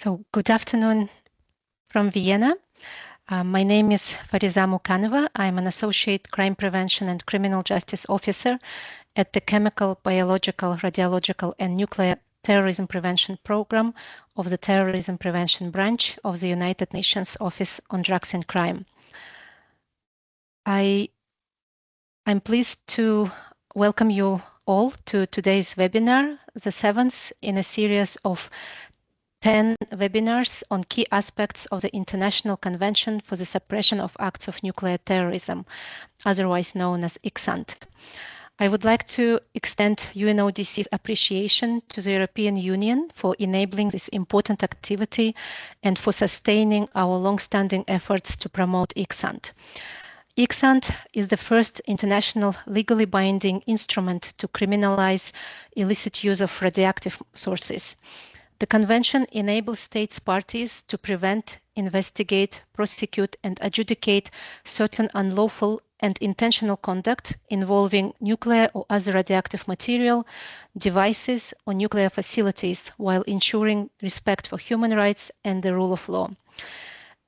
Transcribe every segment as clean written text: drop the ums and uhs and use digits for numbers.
So good afternoon from Vienna. My name is Fariza Mukanova. I'm an Associate Crime Prevention and Criminal Justice Officer at the Chemical, Biological, Radiological and Nuclear Terrorism Prevention Program of the Terrorism Prevention Branch of the United Nations Office on Drugs and Crime. I'm pleased to welcome you all to today's webinar, the seventh in a series of 10 webinars on key aspects of the International Convention for the Suppression of Acts of Nuclear Terrorism, otherwise known as ICSANT. I would like to extend UNODC's appreciation to the European Union for enabling this important activity and for sustaining our long-standing efforts to promote ICSANT. ICSANT is the first international legally binding instrument to criminalize illicit use of radioactive sources. The Convention enables states parties to prevent, investigate, prosecute, and adjudicate certain unlawful and intentional conduct involving nuclear or other radioactive material, devices, or nuclear facilities while ensuring respect for human rights and the rule of law.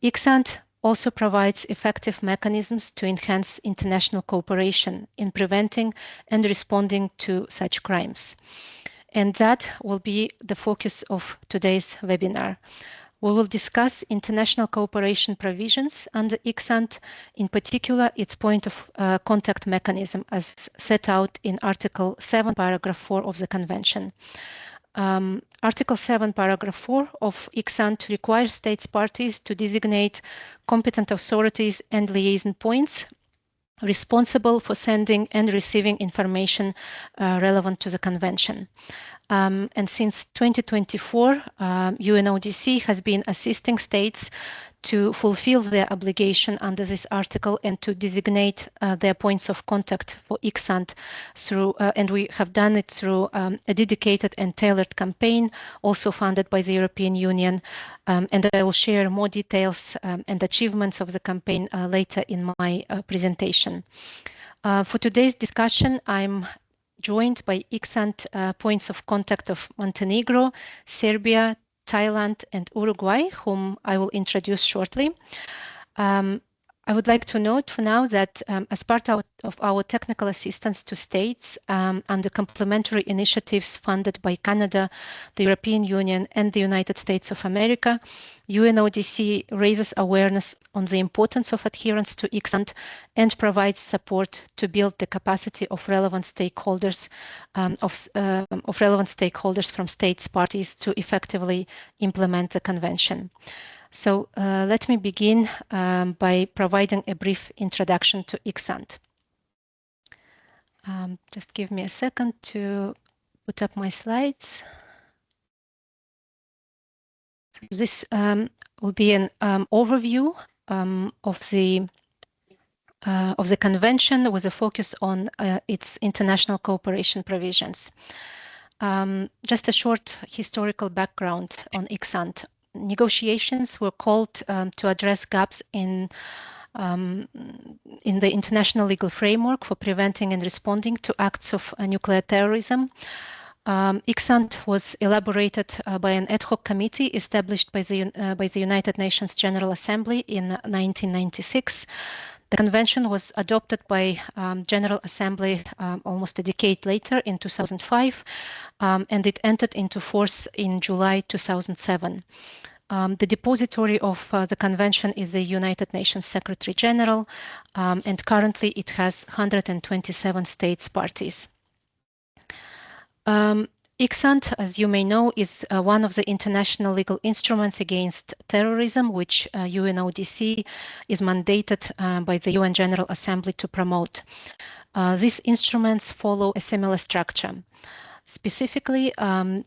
ICSANT also provides effective mechanisms to enhance international cooperation in preventing and responding to such crimes. And that will be the focus of today's webinar. We will discuss international cooperation provisions under ICSANT, in particular its point of contact mechanism as set out in Article 7, Paragraph 4 of the Convention. Article 7, Paragraph 4 of ICSANT requires states parties to designate competent authorities and liaison points responsible for sending and receiving information relevant to the Convention. And since 2024, UNODC has been assisting states to fulfill their obligation under this article and to designate their points of contact for ICSANT through, and we have done it through a dedicated and tailored campaign, also funded by the European Union. And I will share more details and achievements of the campaign later in my presentation. For today's discussion, I'm joined by ICSANT points of contact of Montenegro, Serbia, Thailand, and Uruguay, whom I will introduce shortly. I would like to note for now that as part of our technical assistance to states under complementary initiatives funded by Canada, the European Union, and the United States of America, UNODC raises awareness on the importance of adherence to ICSANT and provides support to build the capacity of relevant stakeholders from states parties to effectively implement the convention. So let me begin by providing a brief introduction to ICSANT. Just give me a second to put up my slides. So this will be an overview of the convention with a focus on its international cooperation provisions. Just a short historical background on ICSANT. Negotiations were called to address gaps in the international legal framework for preventing and responding to acts of nuclear terrorism. ICSANT was elaborated by an ad hoc committee established by the United Nations General Assembly in 1996. The convention was adopted by General Assembly almost a decade later in 2005, and it entered into force in July 2007. The depository of the convention is the United Nations Secretary General, and currently it has 127 states parties. ICSANT, as you may know, is one of the international legal instruments against terrorism, which UNODC is mandated by the UN General Assembly to promote. These instruments follow a similar structure. Specifically,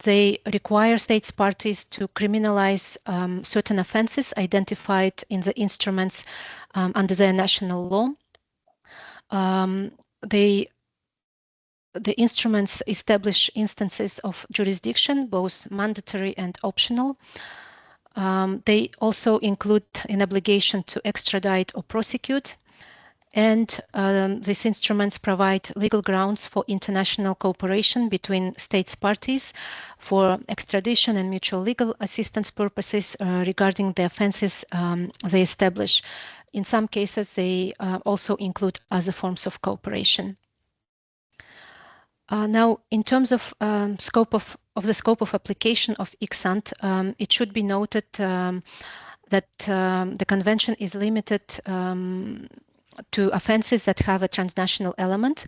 they require states parties to criminalize certain offenses identified in the instruments under their national law. The instruments establish instances of jurisdiction, both mandatory and optional. They also include an obligation to extradite or prosecute. And these instruments provide legal grounds for international cooperation between states parties for extradition and mutual legal assistance purposes regarding the offenses they establish. In some cases, they also include other forms of cooperation. Now, in terms of the scope of application of ICSANT, it should be noted that the convention is limited to offenses that have a transnational element.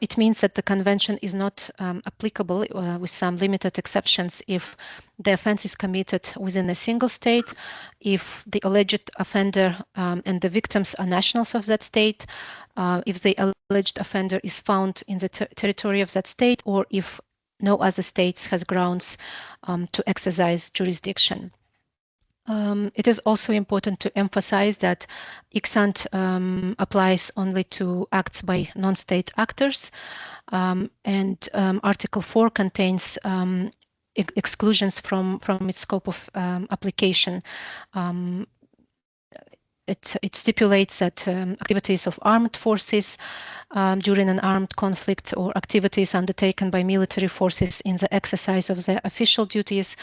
It means that the convention is not applicable with some limited exceptions if the offense is committed within a single state, if the alleged offender and the victims are nationals of that state, if the alleged offender is found in the territory of that state, or if no other states has grounds to exercise jurisdiction. It is also important to emphasize that ICSANT applies only to acts by non-state actors, and Article 4 contains exclusions from its scope of application. It stipulates that activities of armed forces during an armed conflict or activities undertaken by military forces in the exercise of their official duties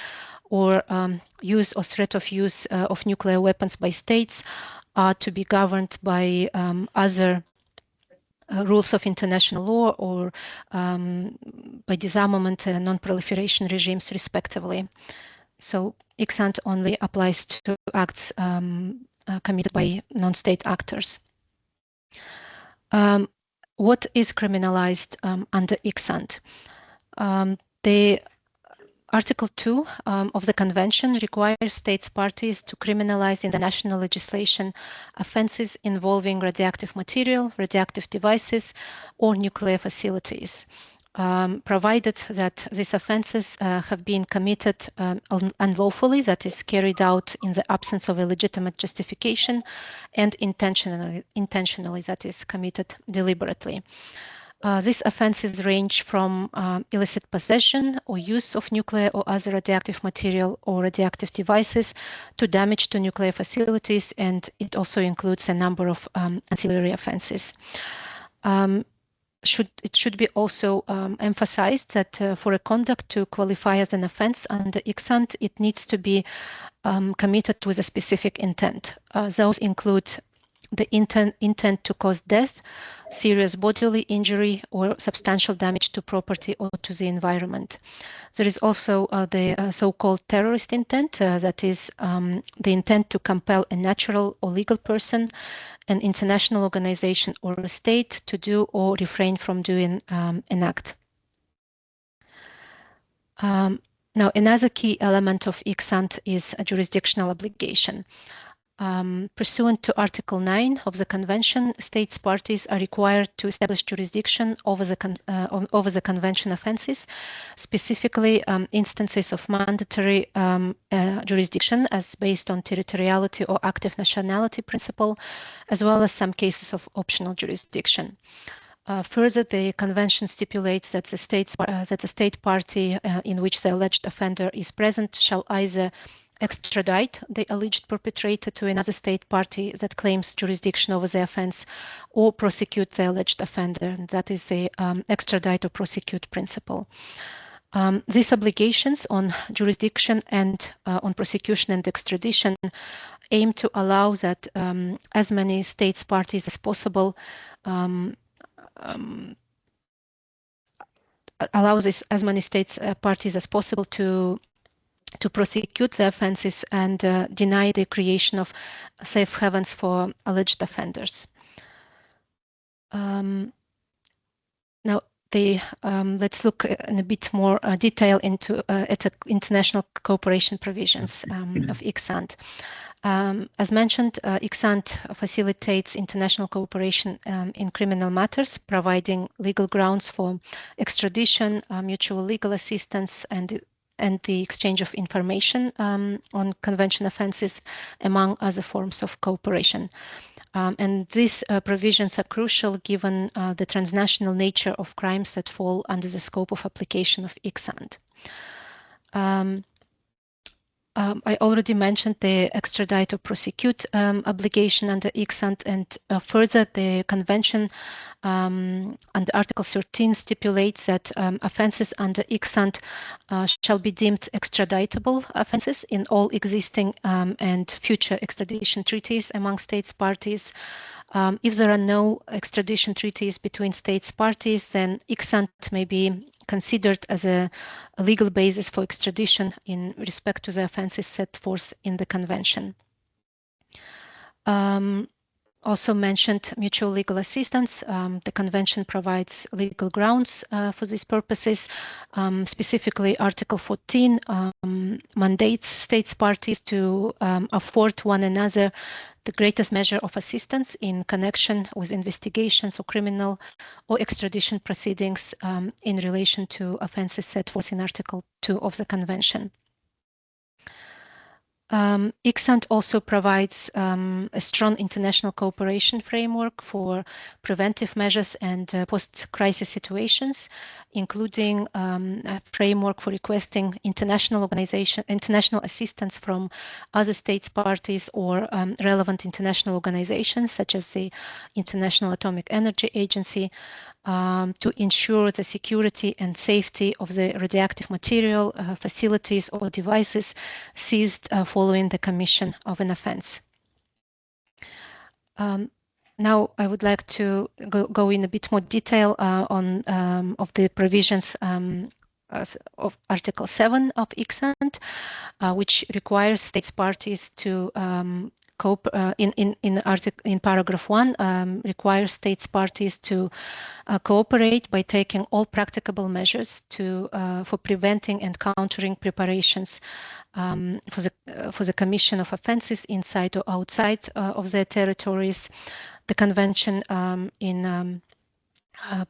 or use or threat of use of nuclear weapons by states are to be governed by other rules of international law or by disarmament and non-proliferation regimes respectively. So ICSANT only applies to acts committed by non-state actors. What is criminalized under ICSANT? The Article 2 of the Convention requires states parties to criminalize in the national legislation offenses involving radioactive material, radioactive devices, or nuclear facilities, provided that these offenses have been committed unlawfully, that is carried out in the absence of a legitimate justification, and intentionally, that is committed deliberately. These offenses range from illicit possession or use of nuclear or other radioactive material or radioactive devices to damage to nuclear facilities, and it also includes a number of ancillary offenses. It should be also emphasized that for a conduct to qualify as an offense under ICSANT, it needs to be committed with a specific intent. Those include the intent to cause death, serious bodily injury, or substantial damage to property or to the environment. There is also the so-called terrorist intent, that is the intent to compel a natural or legal person, an international organization, or a state to do or refrain from doing an act. Now, another key element of ICSANT is a jurisdictional obligation. Pursuant to Article 9 of the Convention, states parties are required to establish jurisdiction over the Convention offenses, specifically instances of mandatory jurisdiction as based on territoriality or active nationality principle, as well as some cases of optional jurisdiction. Further, the Convention stipulates that the state party in which the alleged offender is present shall either extradite the alleged perpetrator to another state party that claims jurisdiction over the offense, or prosecute the alleged offender. That is the extradite or prosecute principle. These obligations on jurisdiction and on prosecution and extradition aim to allow that as many states parties as possible to prosecute the offenses and deny the creation of safe havens for alleged offenders. Now, let's look in a bit more detail into international cooperation provisions of ICSANT. As mentioned, ICSANT facilitates international cooperation in criminal matters, providing legal grounds for extradition, mutual legal assistance, and the exchange of information on convention offenses, among other forms of cooperation. And these provisions are crucial given the transnational nature of crimes that fall under the scope of application of ICSANT. I already mentioned the extradite or prosecute obligation under ICSANT, and further the convention under Article 13 stipulates that offences under ICSANT shall be deemed extraditable offences in all existing and future extradition treaties among states parties. If there are no extradition treaties between states parties, then ICSANT may be considered as a legal basis for extradition in respect to the offences set forth in the convention. Also mentioned mutual legal assistance. The convention provides legal grounds for these purposes. Specifically, Article 14 mandates states parties to afford one another the greatest measure of assistance in connection with investigations or criminal or extradition proceedings in relation to offences set forth in Article 2 of the Convention. ICSANT also provides a strong international cooperation framework for preventive measures and post-crisis situations, including a framework for requesting international assistance from other states parties or relevant international organizations such as the International Atomic Energy Agency, to ensure the security and safety of the radioactive material, facilities or devices seized following the commission of an offense. Now I would like to go in a bit more detail on of the provisions of Article 7 of ICSANT, which requires states parties to in paragraph 1 requires states parties to cooperate by taking all practicable measures for preventing and countering preparations for the commission of offences inside or outside of their territories. The convention in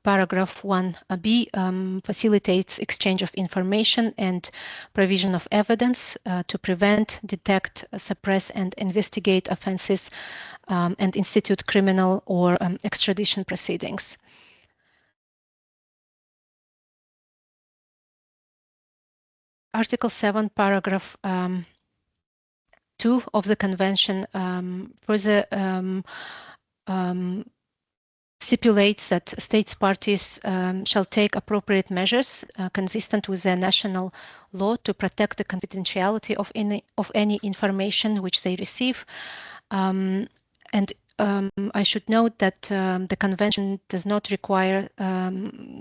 paragraph 1b facilitates exchange of information and provision of evidence to prevent, detect, suppress, and investigate offences and institute criminal or extradition proceedings. Article 7, paragraph 2 of the Convention further stipulates that states parties shall take appropriate measures consistent with their national law to protect the confidentiality of any information which they receive. And I should note that the Convention does not require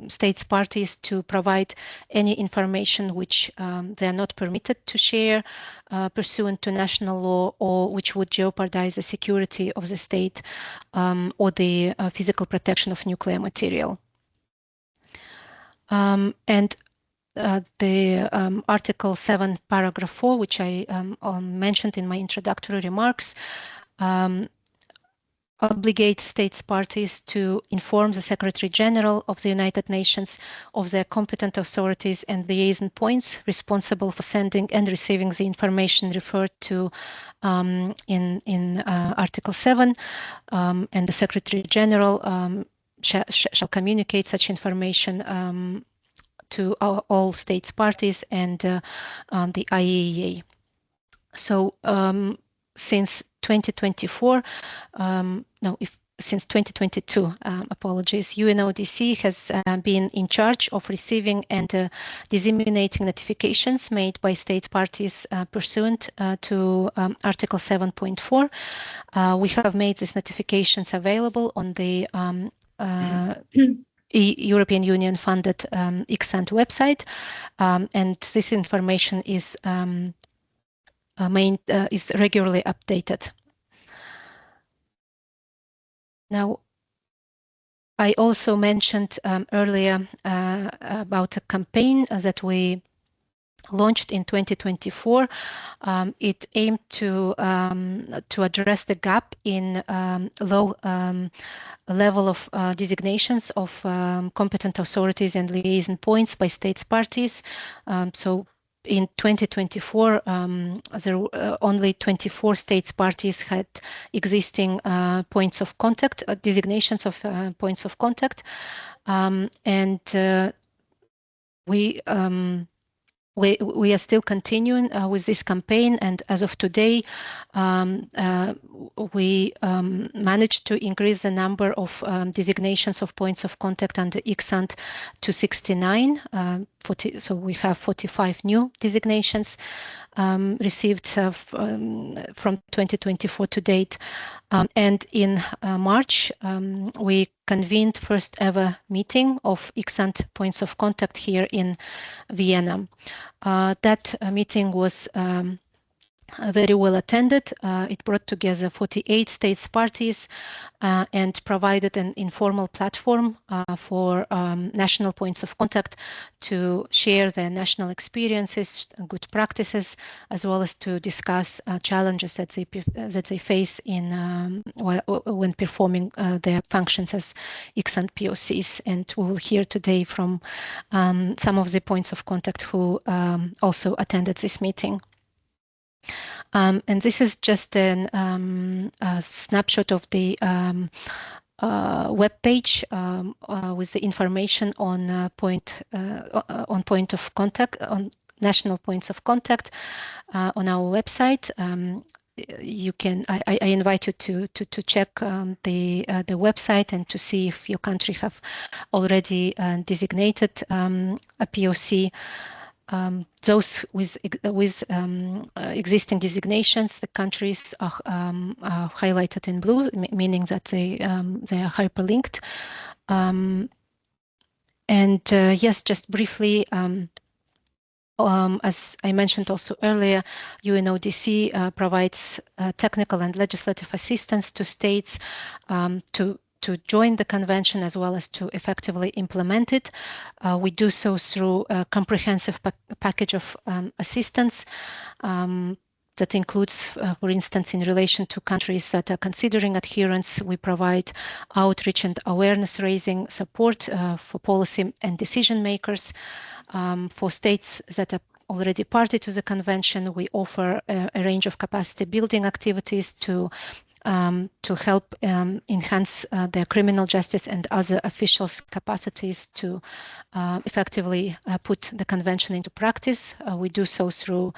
states parties to provide any information which they are not permitted to share pursuant to national law, or which would jeopardize the security of the state or the physical protection of nuclear material. And the Article 7, paragraph 4, which I mentioned in my introductory remarks, obligates states parties to inform the Secretary General of the United Nations of their competent authorities and liaison points responsible for sending and receiving the information referred to in Article 7, and the Secretary General shall communicate such information to all states parties and the IAEA. So since 2024, since 2022, apologies, UNODC has been in charge of receiving and disseminating notifications made by state parties pursuant to Article 7.4. We have made these notifications available on the European Union funded ICSANT website, and this information is regularly updated. Now, I also mentioned earlier about a campaign that we launched in 2024. It aimed to address the gap in low level of designations of competent authorities and liaison points by states parties. So in 2024, there were only 24 states parties had existing points of contact, designations of points of contact, and we we are still continuing with this campaign, and as of today, we managed to increase the number of designations of points of contact under ICSANT to 69. So we have 45 new designations received from 2024 to date. And in March, we convened first ever meeting of ICSANT points of contact here in Vienna. That meeting was very well attended. It brought together 48 states parties and provided an informal platform for national points of contact to share their national experiences, good practices, as well as to discuss challenges that they face in when performing their functions as ICSANT POCs. And we will hear today from some of the points of contact who also attended this meeting. And this is just a snapshot of the web page with the information on point of contact, on national points of contact on our website. You can. I invite you to check the website and to see if your country have already designated a POC. Those with existing designations, the countries are highlighted in blue, meaning that they are hyperlinked. Yes, just briefly, as I mentioned also earlier, UNODC provides technical and legislative assistance to states to join the convention as well as to effectively implement it. We do so through a comprehensive package of assistance that includes, for instance, in relation to countries that are considering adherence, we provide outreach and awareness raising support for policy and decision makers. For states that are already party to the convention, we offer a range of capacity building activities to help enhance their criminal justice and other officials' capacities to effectively put the convention into practice. We do so through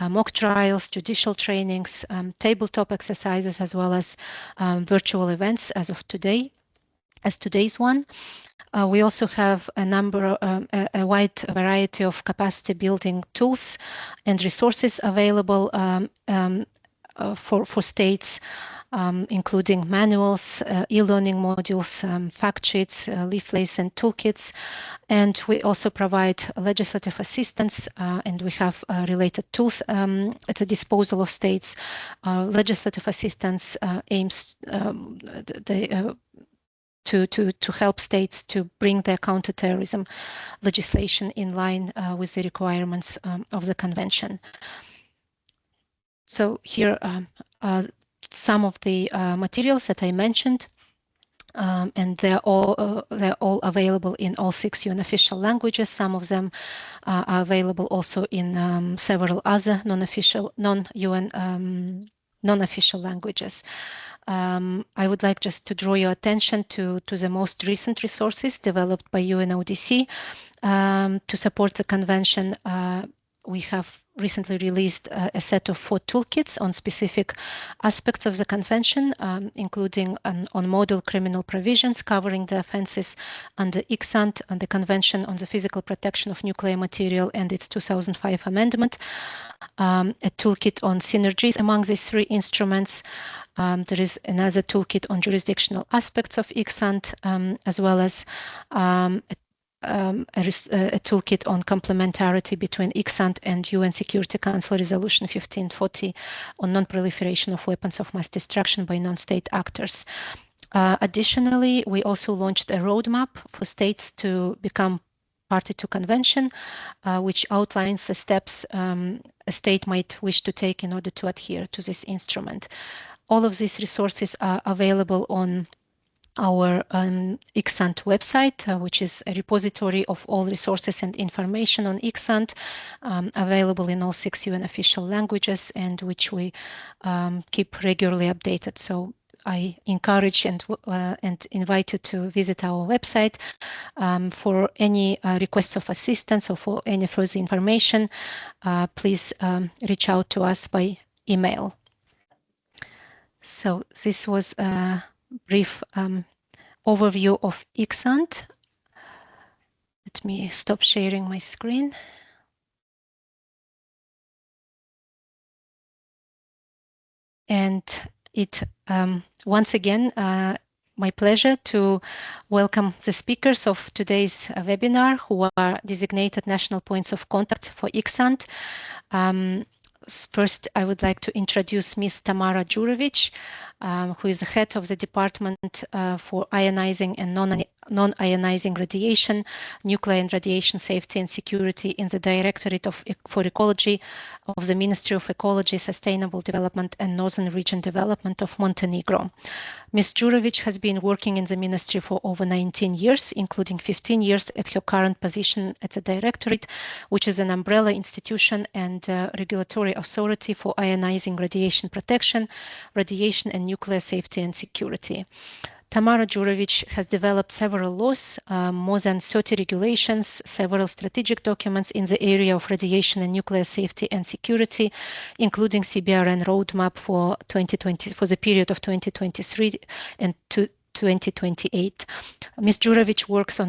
mock trials, judicial trainings, tabletop exercises, as well as virtual events as of today, as today's one. We also have a wide variety of capacity building tools and resources available for states, including manuals, e-learning modules, fact sheets, leaflets, and toolkits. And we also provide legislative assistance, and we have related tools at the disposal of states. Legislative assistance aims to help states to bring their counterterrorism legislation in line with the requirements of the convention. So here are some of the materials that I mentioned, and they're all available in all 6 UN official languages. Some of them are available also in several other non-UN non-official languages. I would like just to draw your attention to the most recent resources developed by UNODC to support the convention. We have recently released a set of 4 toolkits on specific aspects of the convention, including on model criminal provisions covering the offenses under ICSANT and the Convention on the Physical Protection of Nuclear Material and its 2005 amendment, a toolkit on synergies among these 3 instruments. There is another toolkit on jurisdictional aspects of ICSANT, as well as a toolkit on complementarity between ICSANT and UN Security Council Resolution 1540 on non-proliferation of weapons of mass destruction by non-state actors. Additionally, we also launched a roadmap for states to become party to convention, which outlines the steps a state might wish to take in order to adhere to this instrument. All of these resources are available on our ICSANT website, which is a repository of all resources and information on ICSANT, available in all 6 UN official languages, and which we keep regularly updated. So I encourage and invite you to visit our website for any requests of assistance or for any further information. Please reach out to us by email. So this was a brief overview of ICSANT. Let me stop sharing my screen. And it once again my pleasure to welcome the speakers of today's webinar who are designated national points of contact for ICSANT. First, I would like to introduce Ms. Tamara Djurovic, who is the head of the Department for Ionizing and Non-Ionizing Radiation, Nuclear and Radiation Safety and Security in the Directorate for Ecology of the Ministry of Ecology, Sustainable Development and Northern Region Development of Montenegro. Ms. Djurovic has been working in the ministry for over 19 years, including 15 years at her current position at the Directorate, which is an umbrella institution and regulatory authority for ionizing radiation protection, radiation and nuclear safety and security. Tamara Djurovic has developed several laws, more than 30 regulations, several strategic documents in the area of radiation and nuclear safety and security, including CBRN roadmap for 2020 for the period of 2023 and 2028. Ms. Djurovic works on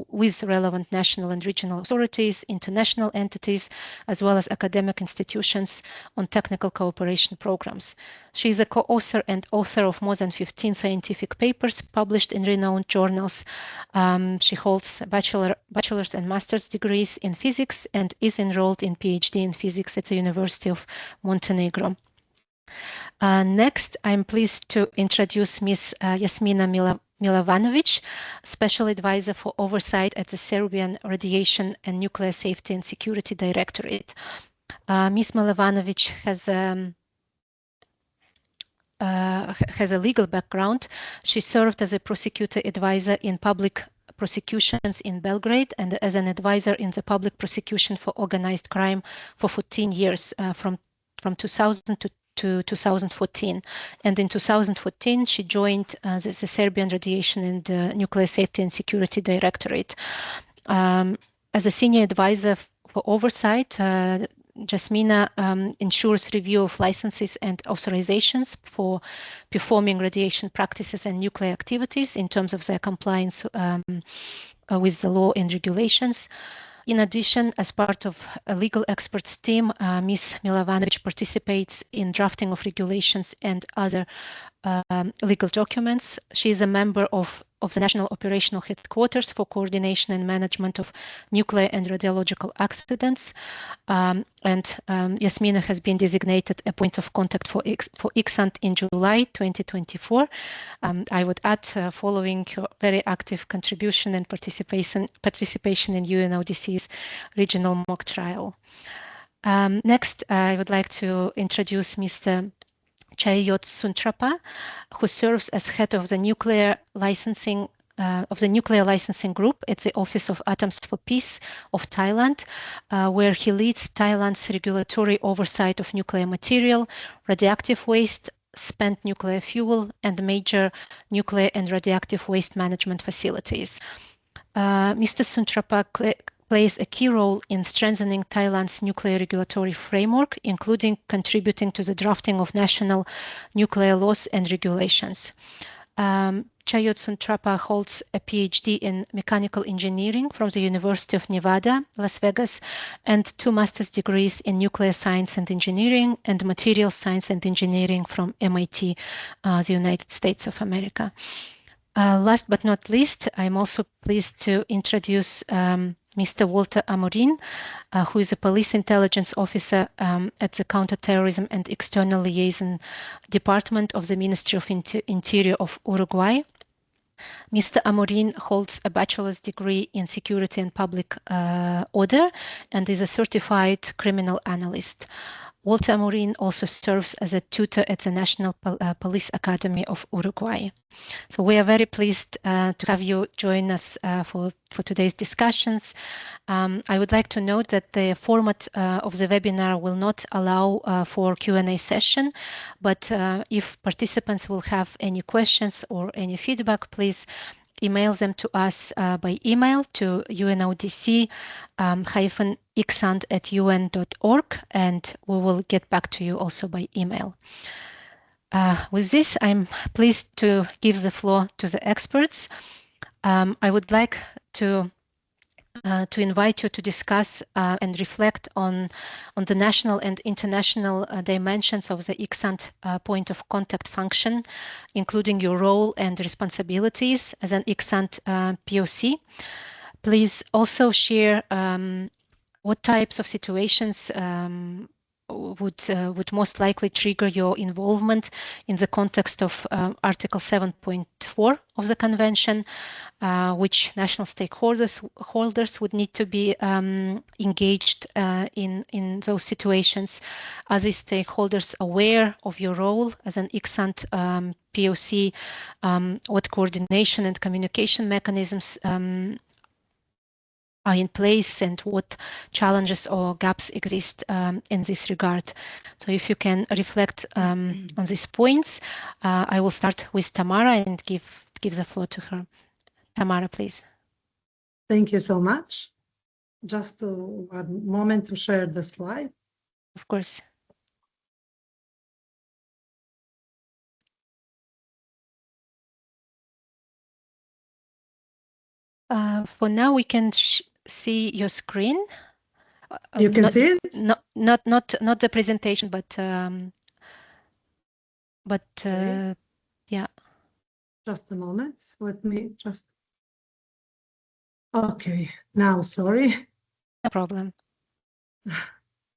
with relevant national and regional authorities, international entities, as well as academic institutions on technical cooperation programs. She is a co-author and author of more than 15 scientific papers published in renowned journals. She holds bachelor's and master's degrees in physics and is enrolled in PhD in physics at the University of Montenegro. Next, I'm pleased to introduce Ms. Jasmina Milovanovic, Special Advisor for Oversight at the Serbian Radiation and Nuclear Safety and Security Directorate. Ms. Milovanovic has a legal background. She served as a prosecutor advisor in public prosecutions in Belgrade and as an advisor in the public prosecution for organized crime for 14 years, from 2000 to 2014. And in 2014, she joined the Serbian Radiation and Nuclear Safety and Security Directorate. As a senior advisor for oversight, Jasmina ensures review of licenses and authorizations for performing radiation practices and nuclear activities in terms of their compliance with the law and regulations. In addition, as part of a legal experts team, Ms. Milovanovic participates in drafting of regulations and other legal documents. She is a member of the National Operational Headquarters for Coordination and Management of Nuclear and Radiological Accidents. Jasmina has been designated a point of contact for ICSANT in July 2024. I would add, following your very active contribution and participation in UNODC's regional mock trial. Next, I would like to introduce Mr. Chayot Suntrapa, who serves as head of the nuclear licensing group at the Office of Atoms for Peace of Thailand, where he leads Thailand's regulatory oversight of nuclear material, radioactive waste, spent nuclear fuel, and major nuclear and radioactive waste management facilities. Mr. Suntrapa plays a key role in strengthening Thailand's nuclear regulatory framework, including contributing to the drafting of national nuclear laws and regulations. Chayot Suntrapa holds a PhD in mechanical engineering from the University of Nevada, Las Vegas, and 2 master's degrees in nuclear science and engineering and material science and engineering from MIT, the United States of America. Last but not least, I'm also pleased to introduce Mr. Walter Amorin, who is a police intelligence officer at the Counterterrorism and External Liaison Department of the Ministry of Interior of Uruguay. Mr. Amorin holds a bachelor's degree in security and public order and is a certified criminal analyst. Walter Amorin also serves as a tutor at the National Police Academy of Uruguay. So we are very pleased to have you join us for today's discussions. I would like to note that the format of the webinar will not allow for Q&A session, but if participants will have any questions or any feedback, please email them to us by email to unodc-icsant@un.org, and we will get back to you also by email. With this, I'm pleased to give the floor to the experts. I would like to invite you to discuss and reflect on the national and international dimensions of the ICSANT point of contact function, including your role and responsibilities as an ICSANT POC. Please also share what types of situations would most likely trigger your involvement in the context of Article 7.4 of the Convention, which national stakeholders would need to be engaged in those situations. Are these stakeholders aware of your role as an ICSANT POC? What coordination and communication mechanisms are in place, and what challenges or gaps exist in this regard? So if you can reflect on these points, I will start with Tamara and give the floor to her. Tamara, please. Thank you so much. Just a moment to share the slide. Of course. For now, we can see your screen. You can see it? Not the presentation, but okay. Yeah. Just a moment. Let me just. Okay. Now, sorry. No problem.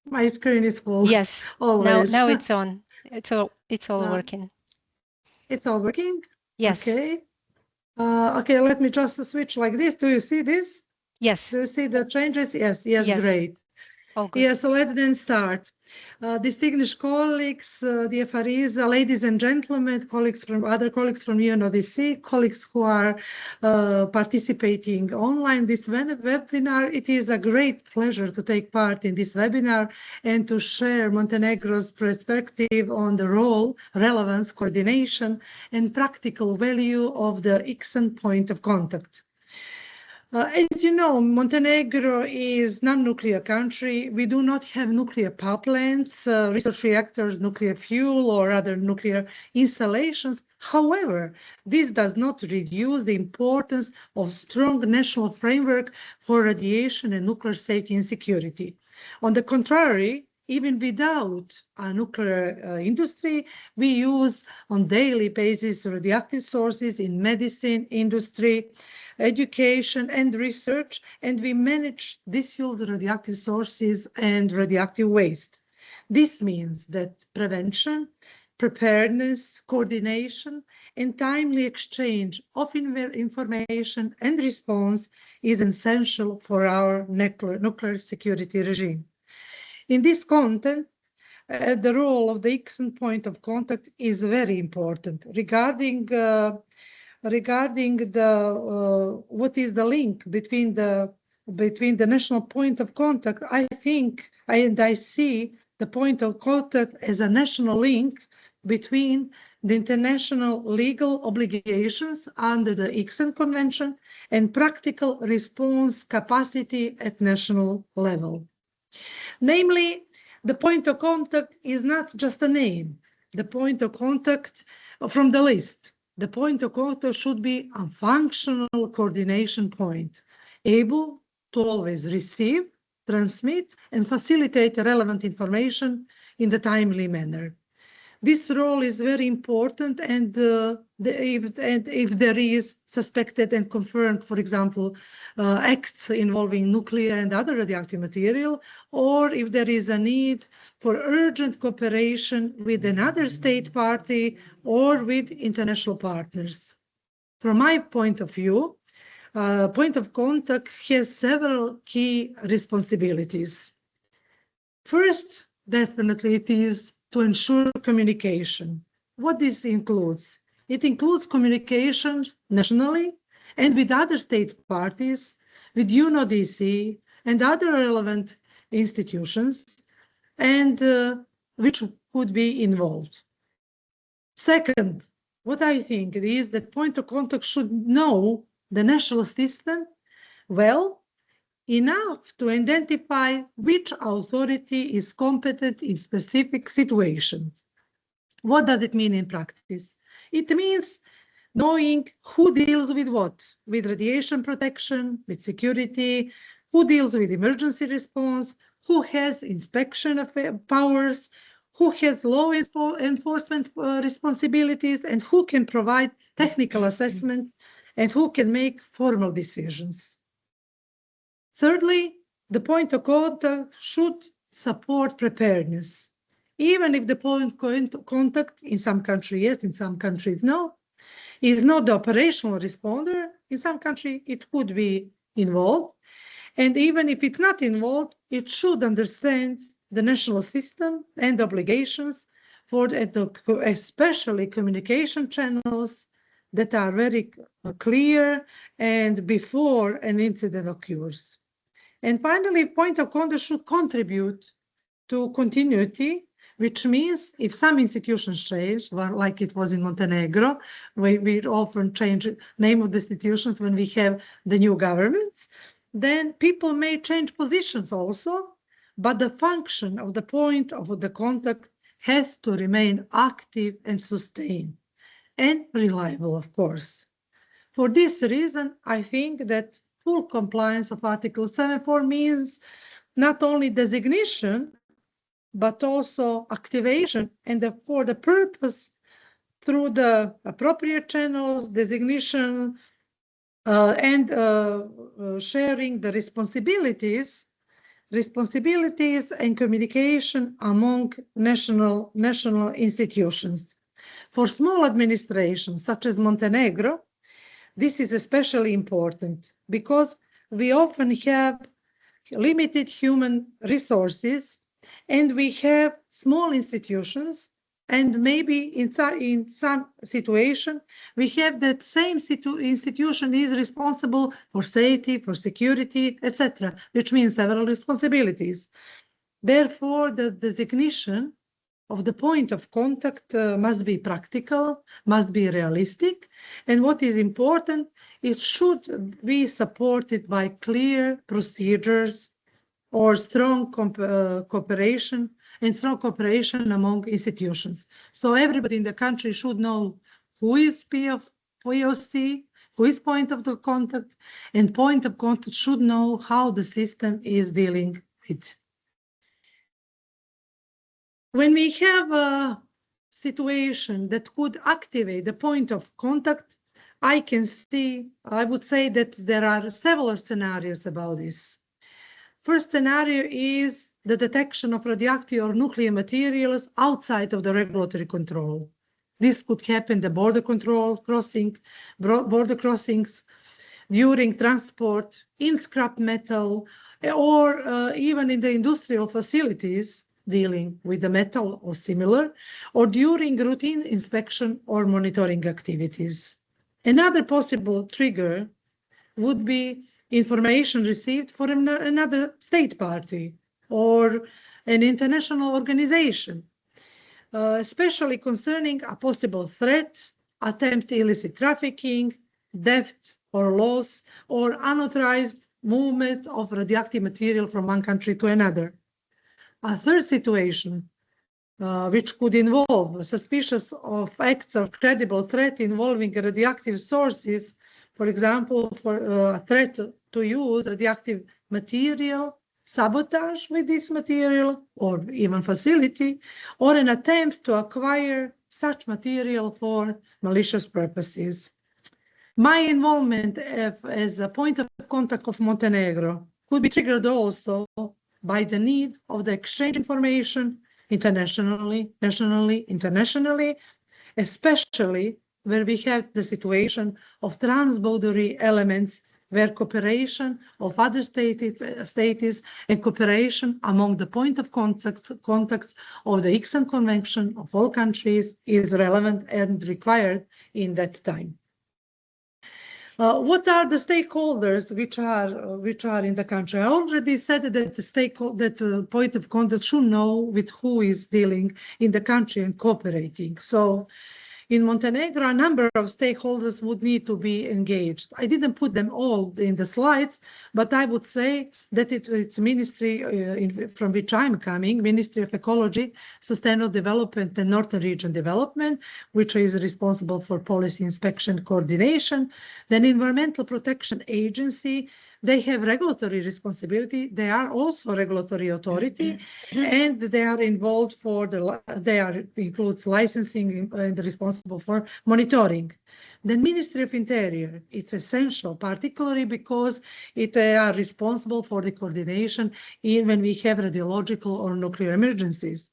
My screen is full. Yes. Always. Now it's on. It's all working. It's all working? Yes. Okay. Okay, let me just switch like this. Do you see this? Yes. Do you see the changes? Yes, great. All good. Yes, so let's then start. Distinguished colleagues, the FREs, ladies and gentlemen, other colleagues from UNODC, colleagues who are participating online this webinar. It is a great pleasure to take part in this webinar and to share Montenegro's perspective on the role, relevance, coordination, and practical value of the ICSANT point of contact. As you know, Montenegro is non-nuclear country. We do not have nuclear power plants, research reactors, nuclear fuel, or other nuclear installations. However, this does not reduce the importance of strong national framework for radiation and nuclear safety and security. On the contrary, even without a nuclear industry, we use on daily basis radioactive sources in medicine, industry, education, and research, and we manage dissolved radioactive sources and radioactive waste. This means that prevention, preparedness, coordination, and timely exchange of information and response is essential for our nuclear security regime. In this context, the role of the ICSANT point of contact is very important. Regarding what is the link between the national point of contact, I think I see the point of contact as a national link between the international legal obligations under the ICSANT Convention and practical response capacity at national level. Namely, the point of contact is not just a name. The point of contact from the list. The point of contact should be a functional coordination point, able to always receive, transmit, and facilitate relevant information in the timely manner. This role is very important, and if there is suspected and confirmed, for example, acts involving nuclear and other radioactive material, or if there is a need for urgent cooperation with another state party or with international partners. From my point of view, point of contact has several key responsibilities. First, definitely it is to ensure communication. What this includes? It includes communications nationally and with other state parties, with UNODC and other relevant institutions, and which could be involved. Second, what I think is that point of contact should know the national system well enough to identify which authority is competent in specific situations. What does it mean in practice? It means knowing who deals with what, with radiation protection, with security, who deals with emergency response, who has inspection powers, who has law enforcement responsibilities, and who can provide technical assessment, and who can make formal decisions. Thirdly, the point of contact should support preparedness. Even if the point of contact in some countries, yes, in some countries, no, is not the operational responder, in some countries it could be involved. And even if it's not involved, it should understand the national system and obligations for especially communication channels that are very clear and before an incident occurs. And finally, point of contact should contribute to continuity, which means if some institutions change, well, like it was in Montenegro, we often change the name of the institutions when we have the new governments, then people may change positions also, but the function of the point of the contact has to remain active and sustained and reliable, of course. For this reason, I think that full compliance of Article 7.4 means not only designation, but also activation, and for the purpose through the appropriate channels, designation, and sharing the responsibilities and communication among national institutions. For small administrations such as Montenegro, this is especially important because we often have limited human resources and we have small institutions, and maybe in some situation we have that same institution is responsible for safety, for security, etc., which means several responsibilities. Therefore, the designation of the point of contact must be practical, must be realistic, and what is important, it should be supported by clear procedures or strong cooperation among institutions. So everybody in the country should know who is POC, who is point of the contact, and point of contact should know how the system is dealing with. When we have a situation that could activate the point of contact, I would say that there are several scenarios about this. First scenario is the detection of radioactive or nuclear materials outside of the regulatory control. This could happen the border crossings, during transport, in scrap metal, or even in the industrial facilities dealing with the metal or similar, or during routine inspection or monitoring activities. Another possible trigger would be information received from another state party or an international organization, especially concerning a possible threat, attempt illicit trafficking, theft or loss, or unauthorized movement of radioactive material from one country to another. A third situation, which could involve suspicious of acts of credible threat involving radioactive sources, for example, for a threat to use radioactive material, sabotage with this material, or even facility, or an attempt to acquire such material for malicious purposes. My involvement as a point of contact of Montenegro could be triggered also by the need of the exchange information internationally, nationally, internationally, especially where we have the situation of transboundary elements where cooperation of other states and cooperation among the point of contacts of the ICSANT Convention of all countries is relevant and required in that time. What are the stakeholders which are in the country? I already said that the point of contact should know with who is dealing in the country and cooperating. So in Montenegro, a number of stakeholders would need to be engaged. I didn't put them all in the slides, but I would say that it's ministry from which I'm coming, Ministry of Ecology, Sustainable Development and Northern Region Development, which is responsible for policy inspection coordination. Then Environmental Protection Agency, they have regulatory responsibility. They are also regulatory authority, and they are involved includes licensing and responsible for monitoring. The Ministry of Interior, it's essential, particularly because they are responsible for the coordination when we have radiological or nuclear emergencies.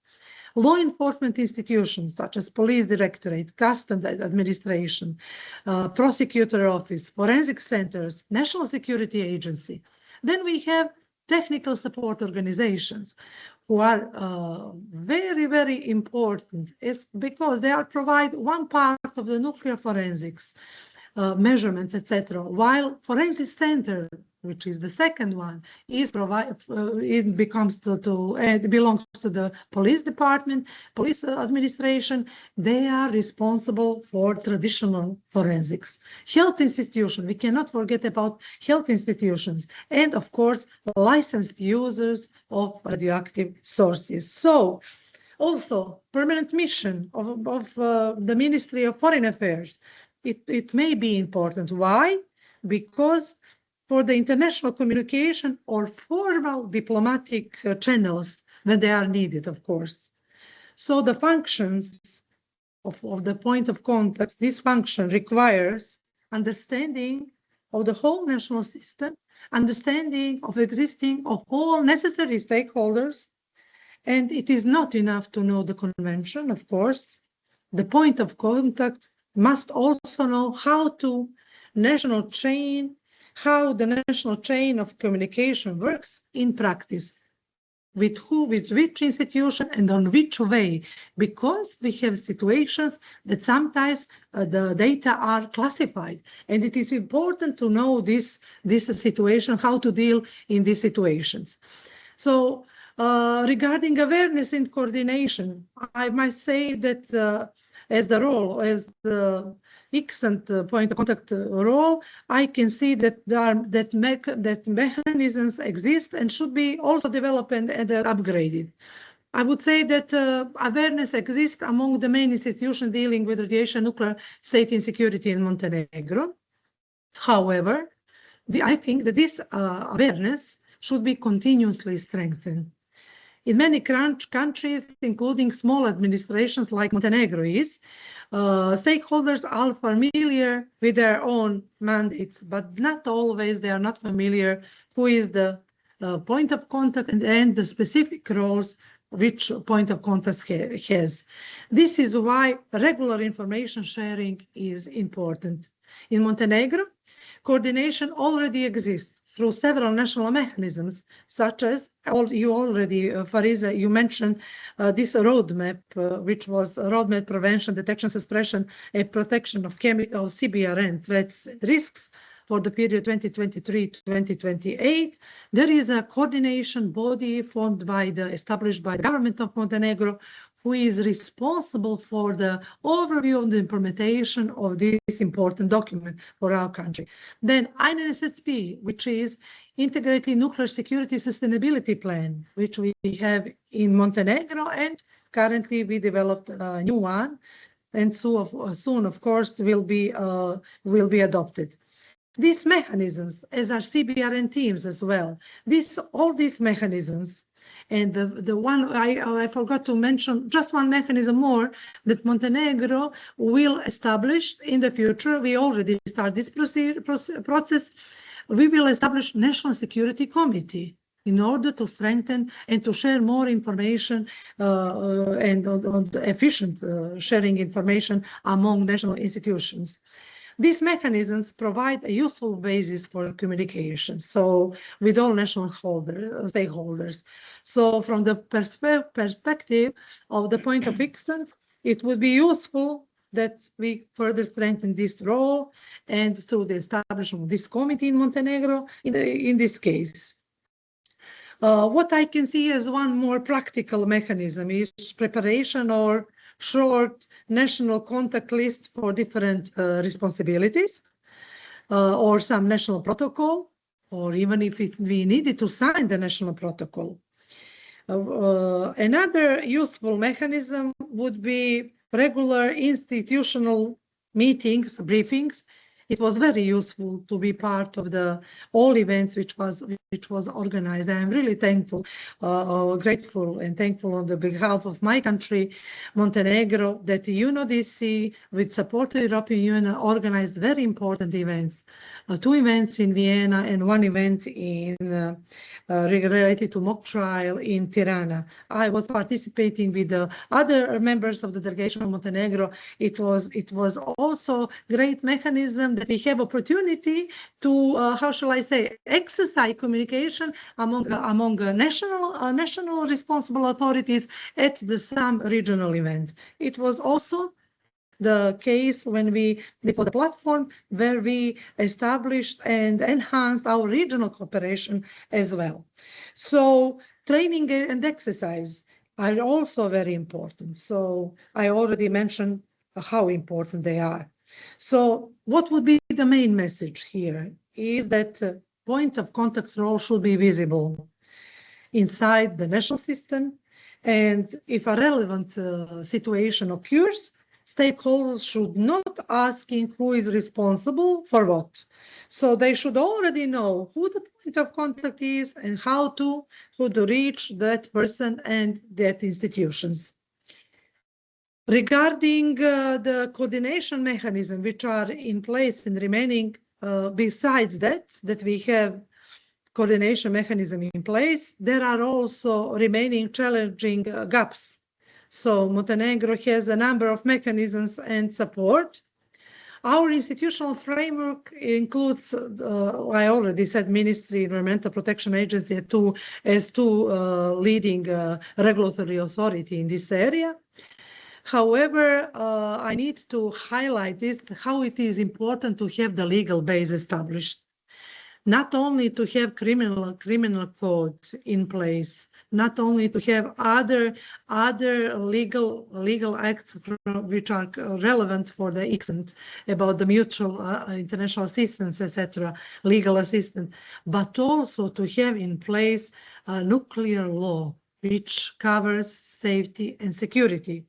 Law enforcement institutions such as Police Directorate, Customs Administration, Prosecutor Office, Forensic Centers, National Security Agency. Then we have technical support organizations who are very, very important because they provide one part of the nuclear forensics, measurements, etc. While Forensic Center, which is the second one, it belongs to the police department, police administration. They are responsible for traditional forensics. Health institutions, we cannot forget about health institutions, and of course, licensed users of radioactive sources. So, also, permanent mission of the Ministry of Foreign Affairs. It may be important. Why? Because for the international communication or formal diplomatic channels when they are needed, of course. So the functions of the point of contact, this function requires understanding of the whole national system, understanding of existing of all necessary stakeholders, and it is not enough to know the convention, of course. The point of contact must also know how the national chain of communication works in practice, with which institution and on which way, because we have situations that sometimes the data are classified, and it is important to know this situation, how to deal in these situations. So regarding awareness and coordination, I must say that as the ICSANT point of contact role, I can see that that mechanisms exist and should be also developed and upgraded. I would say that awareness exists among the main institutions dealing with radiation, nuclear safety and security in Montenegro. However, I think that this awareness should be continuously strengthened. In many countries, including small administrations like Montenegro is, stakeholders are familiar with their own mandates, but not always they are not familiar who is the point of contact and the specific roles which point of contact has. This is why regular information sharing is important. In Montenegro, coordination already exists through several national mechanisms, such as Fariza, you mentioned this roadmap, which was roadmap prevention, detection, suppression, and protection of CBRN threats and risks for the period 2023-2028. There is a coordination body established by the government of Montenegro, who is responsible for the overview of the implementation of this important document for our country. Then INSSP, which is Integrated Nuclear Security Sustainability Plan, which we have in Montenegro, and currently we developed a new one, and soon, of course, will be adopted. These mechanisms, as are CBRN teams as well, all these mechanisms. And the one I forgot to mention, just one mechanism more that Montenegro will establish in the future. We already start this process. We will establish National Security Committee in order to strengthen and to share more information and on efficient sharing information among national institutions. These mechanisms provide a useful basis for communication, so with all national stakeholders. So from the perspective of the point of ICSANT, it would be useful that we further strengthen this role and through the establishment of this committee in Montenegro in this case. What I can see as one more practical mechanism is preparation or short national contact list for different responsibilities or some national protocol, or even if we needed to sign the national protocol. Another useful mechanism would be regular institutional meetings, briefings. It was very useful to be part of the all events which was organized. I am really thankful, grateful and thankful on the behalf of my country, Montenegro, that the UNODC, with support of the European Union, organized very important events. 2 events in Vienna and 1 event in related to mock trial in Tirana. I was participating with the other members of the delegation of Montenegro. It was also great mechanism that we have opportunity to how shall I say, exercise communication among national responsible authorities at some regional event. It was also the case when it was a platform where we established and enhanced our regional cooperation as well. So training and exercise are also very important. So I already mentioned how important they are. So what would be the main message here is that point of contact role should be visible inside the national system. And if a relevant situation occurs, stakeholders should not asking who is responsible for what. So they should already know who the point of contact is and how to reach that person and that institutions. Regarding the coordination mechanism which are in place and remaining, besides that we have coordination mechanism in place, there are also remaining challenging gaps. So Montenegro has a number of mechanisms and support. Our institutional framework includes, I already said, Ministry, Environmental Protection Agency as two leading regulatory authority in this area. However, I need to highlight this, how it is important to have the legal base established. Not only to have criminal code in place, not only to have other legal acts which are relevant for the ICSANT about the mutual international assistance, etc., legal assistance, but also to have in place a nuclear law which covers safety and security.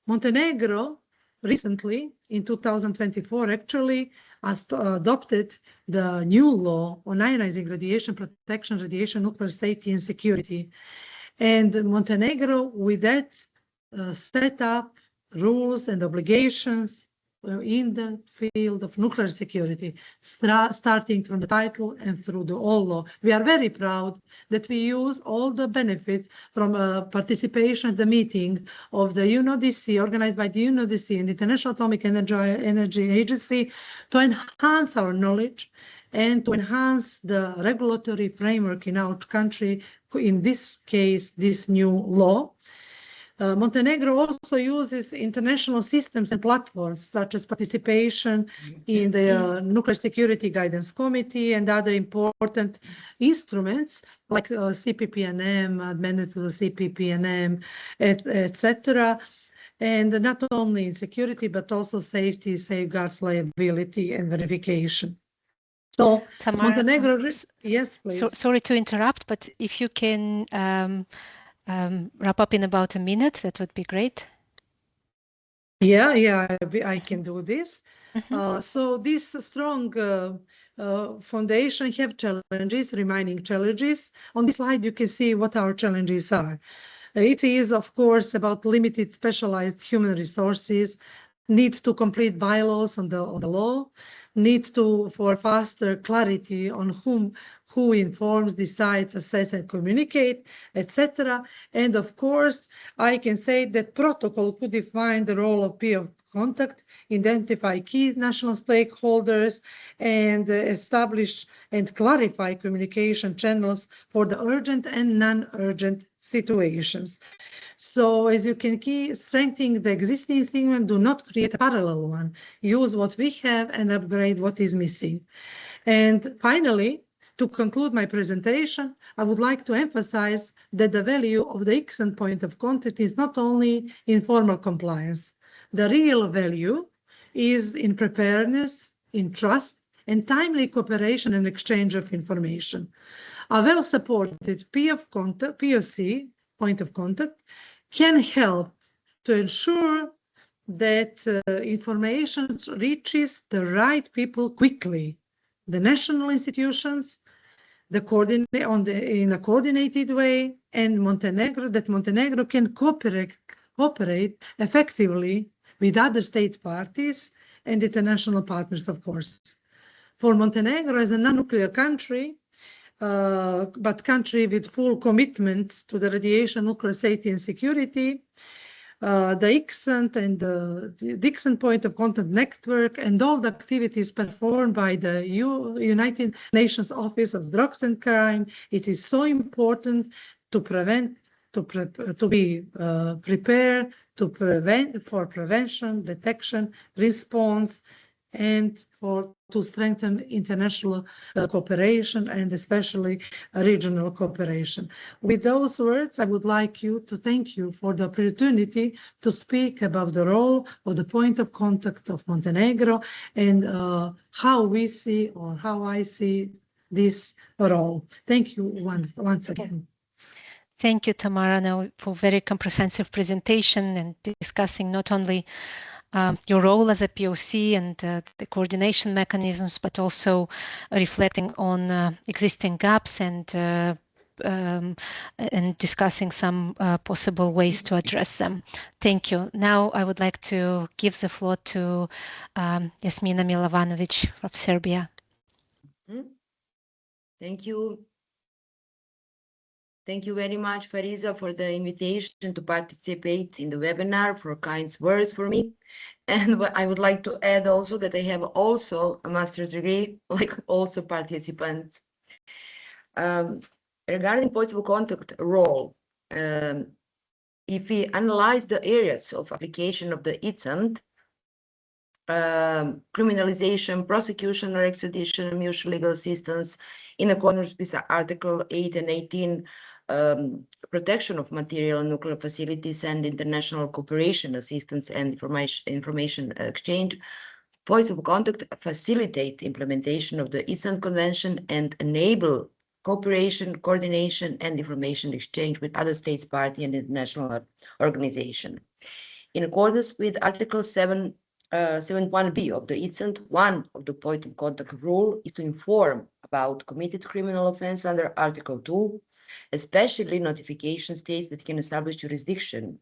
Montenegro recently, in 2024, actually adopted the new law on ionizing radiation protection, radiation, nuclear safety and security. And Montenegro, with that, set up rules and obligations in the field of nuclear security, starting from the title and through the whole law. We are very proud that we use all the benefits from participation at the meeting of the UNODC, organized by the UNODC and the International Atomic Energy Agency, to enhance our knowledge and to enhance the regulatory framework in our country, in this case, this new law. Montenegro also uses international systems and platforms, such as participation in the Nuclear Security Guidance Committee and other important instruments like CPPNM, amendment to the CPPNM, etc. And not only in security, but also safety, safeguards, liability, and verification. So Tamara, Montenegro, yes, please. Sorry to interrupt, but if you can wrap up in about a minute, that would be great. Yeah, I can do this. So this strong foundation have challenges, remaining challenges. On this slide, you can see what our challenges are. It is, of course, about limited specialized human resources, need to complete bylaws on the law, need for faster clarity on who informs, decides, assess, and communicate, etc. And of course, I can say that protocol could define the role of contact, identify key national stakeholders, and establish and clarify communication channels for the urgent and non-urgent situations. So as you can see, strengthening the existing instrument, do not create a parallel one. Use what we have and upgrade what is missing. And finally, to conclude my presentation, I would like to emphasize that the value of the ICSANT point of contact is not only in formal compliance. The real value is in preparedness, in trust, and timely cooperation and exchange of information. A well-supported POC, point of contact, can help to ensure that information reaches the right people quickly. The national institutions, in a coordinated way, and Montenegro can cooperate effectively with other state parties and international partners, of course. For Montenegro as a non-nuclear country, but country with full commitment to the radiation, nuclear safety and security, the ICSANT and the ICSANT point of contact network and all the activities performed by the United Nations Office of Drugs and Crime, it is so important to be prepared for prevention, detection, response, and to strengthen international cooperation and especially regional cooperation. With those words, I would like to thank you for the opportunity to speak about the role of the point of contact of Montenegro and how we see or how I see this role. Thank you once again. Thank you, Tamara, now for very comprehensive presentation and discussing not only your role as a POC and the coordination mechanisms, but also reflecting on existing gaps and discussing some possible ways to address them. Thank you. Now I would like to give the floor to Jasmina Milovanovic from Serbia. Thank you. Thank you very much, Fariza, for the invitation to participate in the webinar, for kind words for me. And I would like to add also that I have also a master's degree, like also participants. Regarding points of contact role, if we analyze the areas of application of the ICSANT, criminalization, prosecution or extradition, mutual legal assistance in accordance with Article 8 and 18, protection of material and nuclear facilities and international cooperation, assistance and information exchange, points of contact facilitate implementation of the ICSANT Convention and enable cooperation, coordination, and information exchange with other states party and international organization. In accordance with Article 7.1b of the ICSANT, one of the point of contact rule is to inform about committed criminal offense under Article 2, especially notification states that can establish jurisdiction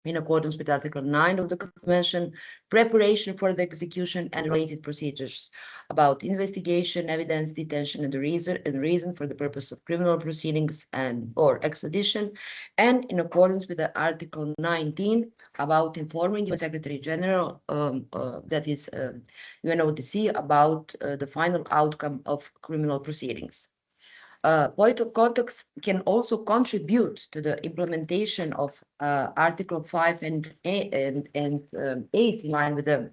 in accordance with Article 9 of the Convention, preparation for the execution and related procedures about investigation, evidence, detention, and the reason for the purpose of criminal proceedings and or extradition, and in accordance with the Article 19 about informing the Secretary General, that is UNODC, about the final outcome of criminal proceedings. Point of contacts can also contribute to the implementation of Article 5 and 8 in line with the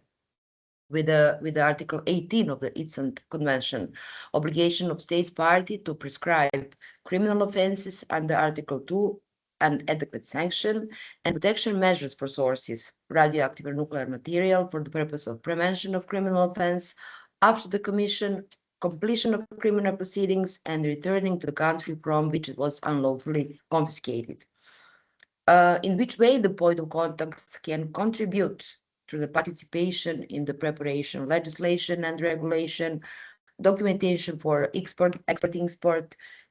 Article 18 of the ICSANT Convention, obligation of states party to prescribe criminal offenses under Article 2 and adequate sanction and protection measures for sources, radioactive or nuclear material for the purpose of prevention of criminal offense after the completion of criminal proceedings and returning to the country from which it was unlawfully confiscated. In which way the point of contact can contribute to the participation in the preparation of legislation and regulation, documentation for export,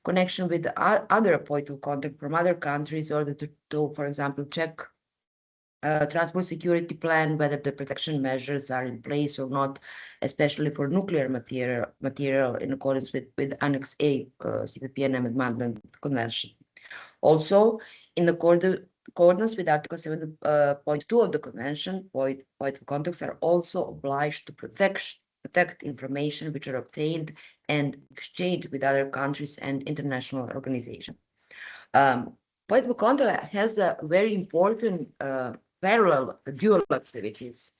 connection with the other point of contact from other countries, in order to, for example, check transport security plan, whether the protection measures are in place or not, especially for nuclear material in accordance with Annex A CPPN Amendment Convention. Also, in accordance with Article 7.2 of the Convention, point of contacts are also obliged to protect information which are obtained and exchanged with other countries and international organizations. Point of contact has a very important parallel dual activities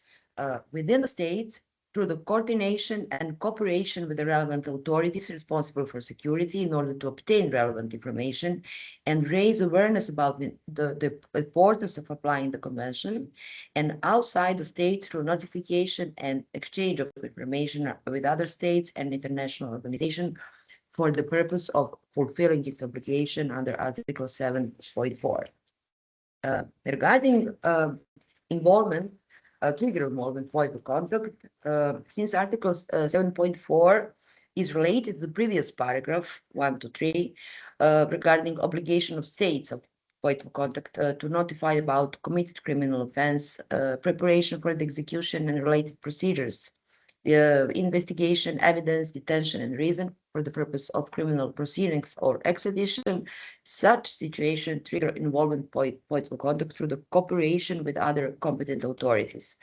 within the states through the coordination and cooperation with the relevant authorities responsible for security in order to obtain relevant information and raise awareness about the importance of applying the convention, and outside the state through notification and exchange of information with other states and international organizations for the purpose of fulfilling its obligation under Article 7.4. Regarding involvement, trigger involvement point of contact, since Article 7.4 is related to the previous paragraph 1 to 3 regarding obligation of states of point of contact to notify about committed criminal offense, preparation for the execution and related procedures, the investigation, evidence, detention, and reason for the purpose of criminal proceedings or extradition. Such situation trigger involvement points of contact through the cooperation with other competent authorities.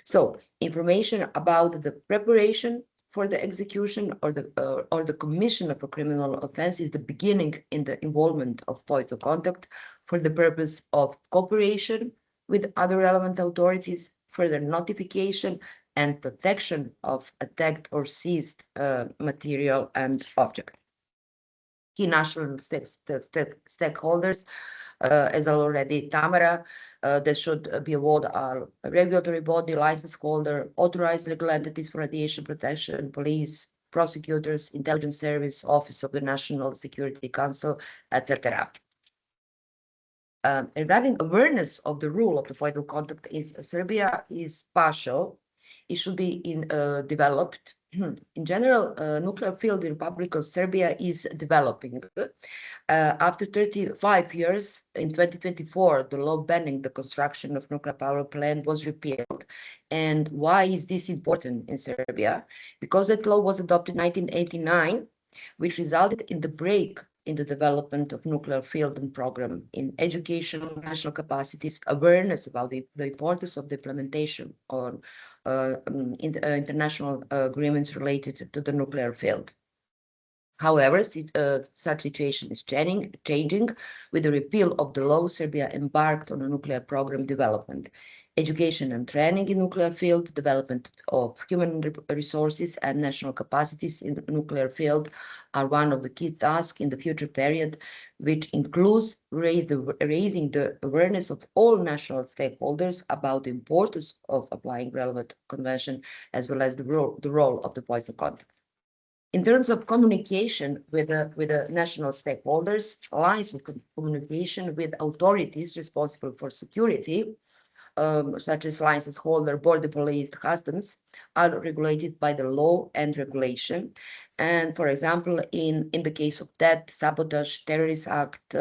So information about the preparation for the execution or the commission of a criminal offense is the beginning in the involvement of points of contact for the purpose of cooperation with other relevant authorities, further notification and protection of attacked or seized material and object. Key national stakeholders, as already Tamara, that should be involved are a regulatory body, license holder, authorized legal entities for radiation protection, police, prosecutors, intelligence service, office of the National Security Council, etc. Regarding awareness of the rule of the point of contact in Serbia is partial. It should be developed. In general, nuclear field in Republic of Serbia is developing. After 35 years, in 2024, the law banning the construction of nuclear power plant was repealed. And why is this important in Serbia? Because that law was adopted in 1989, which resulted in the break in the development of nuclear field and program in education, national capacities, awareness about the importance of the implementation on international agreements related to the nuclear field. However, such situation is changing. With the repeal of the law, Serbia embarked on a nuclear program development. Education and training in nuclear field, development of human resources and national capacities in the nuclear field are one of the key tasks in the future period, which includes raising the awareness of all national stakeholders about the importance of applying relevant convention, as well as the role of the points of contact. In terms of communication with the national stakeholders, lines of communication with authorities responsible for security, such as license holder, border police, customs, are regulated by the law and regulation. And for example, in the case of theft, sabotage, terrorist act,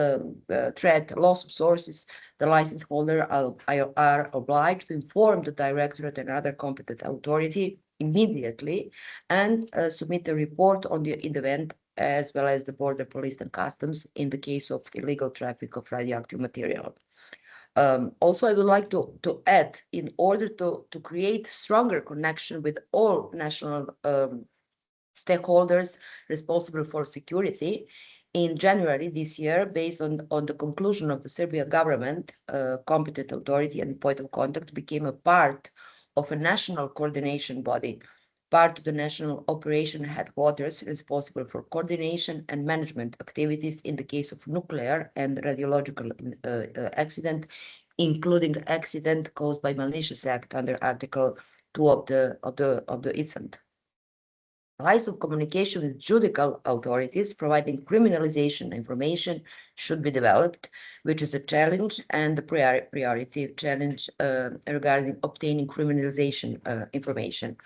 threat, loss of sources, the license holder are obliged to inform the directorate and other competent authority immediately and submit a report on the event, as well as the border police and customs in the case of illegal traffic of radioactive material. Also, I would like to add, in order to create stronger connection with all national stakeholders responsible for security, in January this year, based on the conclusion of the Serbian government, competent authority and point of contact became a part of a national coordination body, part of the national operation headquarters responsible for coordination and management activities in the case of nuclear and radiological accident, including accident caused by malicious act under Article 2 of the ICSANT. Lines of communication with judicial authorities providing criminalization information should be developed, which is a challenge and the priority challenge regarding obtaining criminalization information.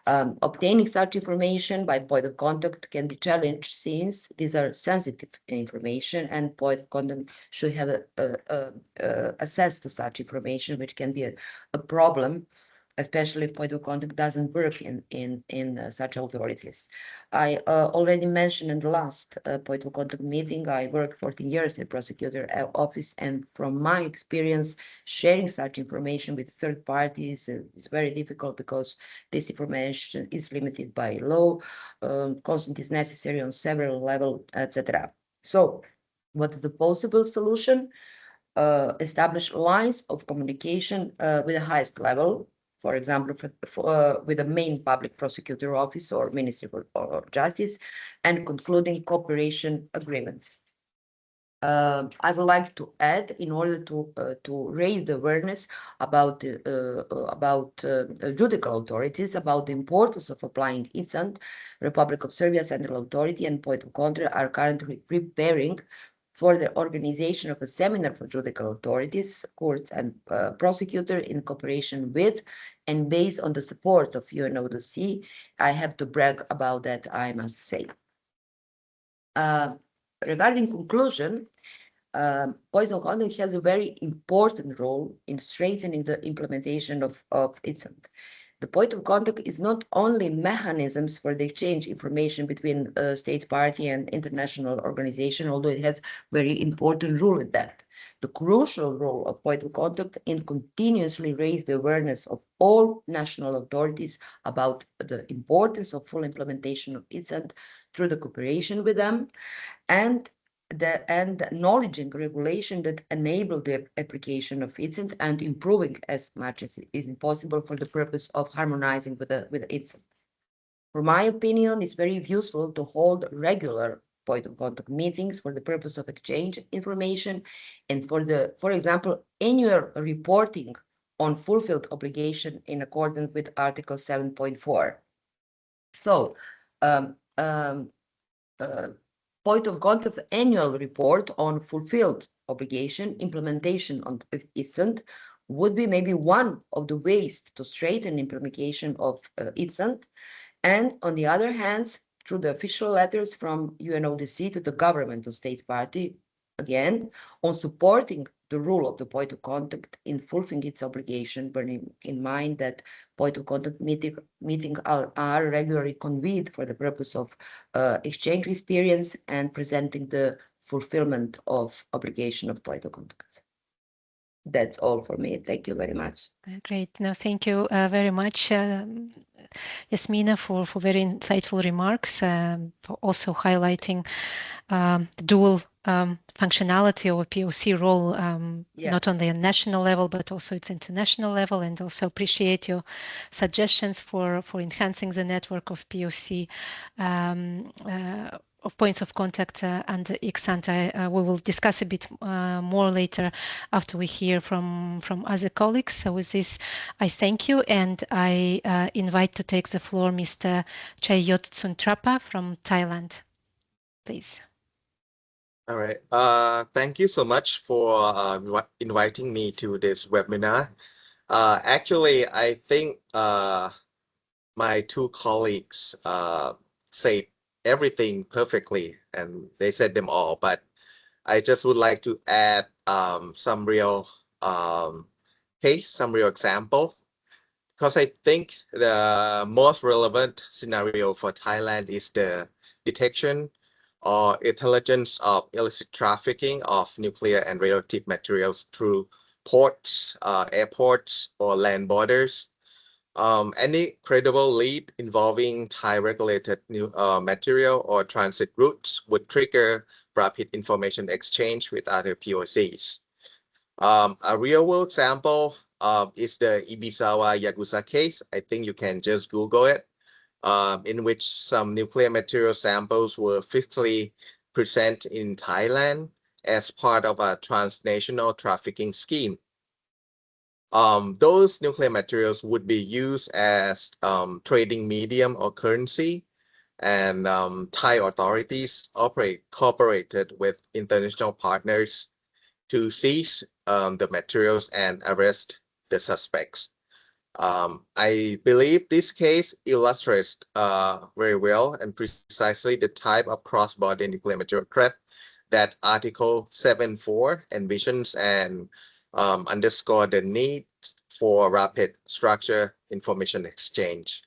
Obtaining such information by point of contact can be challenged since these are sensitive information, and point of contact should have access to such information, which can be a problem especially if point of contact doesn't work in such authorities. I already mentioned in the last point of contact meeting, I worked 14 years in prosecutor office, and from my experience, sharing such information with third parties is very difficult because this information is limited by law, consent is necessary on several levels, etc. So, what is the possible solution? Establish lines of communication with the highest level, for example, with the main public prosecutor office or Ministry of Justice, and concluding cooperation agreements. I would like to add, in order to raise the awareness about judicial authorities, about the importance of applying ICSANT, Republic of Serbia Central Authority and point of contact are currently preparing for the organization of a seminar for judicial authorities, courts, and prosecutor in cooperation with and based on the support of UNODC. I have to brag about that, I must say. Regarding conclusion, point of contact has a very important role in strengthening the implementation of ICSANT. The point of contact is not only mechanisms for the exchange information between state party and international organization, although it has very important role in that. The crucial role of point of contact in continuously raise the awareness of all national authorities about the importance of full implementation of ICSANT through the cooperation with them, and the acknowledging regulation that enable the application of ICSANT and improving as much as is possible for the purpose of harmonizing with ICSANT. For my opinion, it's very useful to hold regular point of contact meetings for the purpose of exchange information and for example, annual reporting on fulfilled obligation in accordance with Article 7.4. So, point of contact annual report on fulfilled obligation implementation on ICSANT would be maybe one of the ways to straighten implementation of ICSANT, and on the other hand, through the official letters from UNODC to the government of states party, again, on supporting the rule of the point of contact in fulfilling its obligation, bearing in mind that point of contact meetings are regularly convened for the purpose of exchange experience and presenting the fulfillment of obligation of point of contact. That's all for me. Thank you very much. Great. No, thank you very much, Yasmina, for very insightful remarks, for also highlighting the dual functionality of a POC role, Yes. not only on national level, but also its international level, and also appreciate your suggestions for enhancing the network of POC of points of contact and ICSANT. We will discuss a bit more later after we hear from other colleagues. So with this, I thank you, and I invite to take the floor Mr. Chayot Tsuntrapa from Thailand, please. All right. Thank you so much for inviting me to this webinar. Actually, I think my two colleagues said everything perfectly, and they said them all. But I just would like to add some real case, some real example, because I think the most relevant scenario for Thailand is the detection or intelligence of illicit trafficking of nuclear and radioactive materials through ports, airports, or land borders. Any credible lead involving Thai regulated material or transit routes would trigger rapid information exchange with other POCs. A real-world example is the Ibizawa Yakuza case. I think you can just Google it. In which some nuclear material samples were physically presented in Thailand as part of a transnational trafficking scheme. Those nuclear materials would be used as trading medium or currency, and Thai authorities cooperated with international partners to seize the materials and arrest the suspects. I believe this case illustrates very well and precisely the type of cross-border nuclear material threat that Article 7.4 envisions and underscore the need for rapid structured information exchange.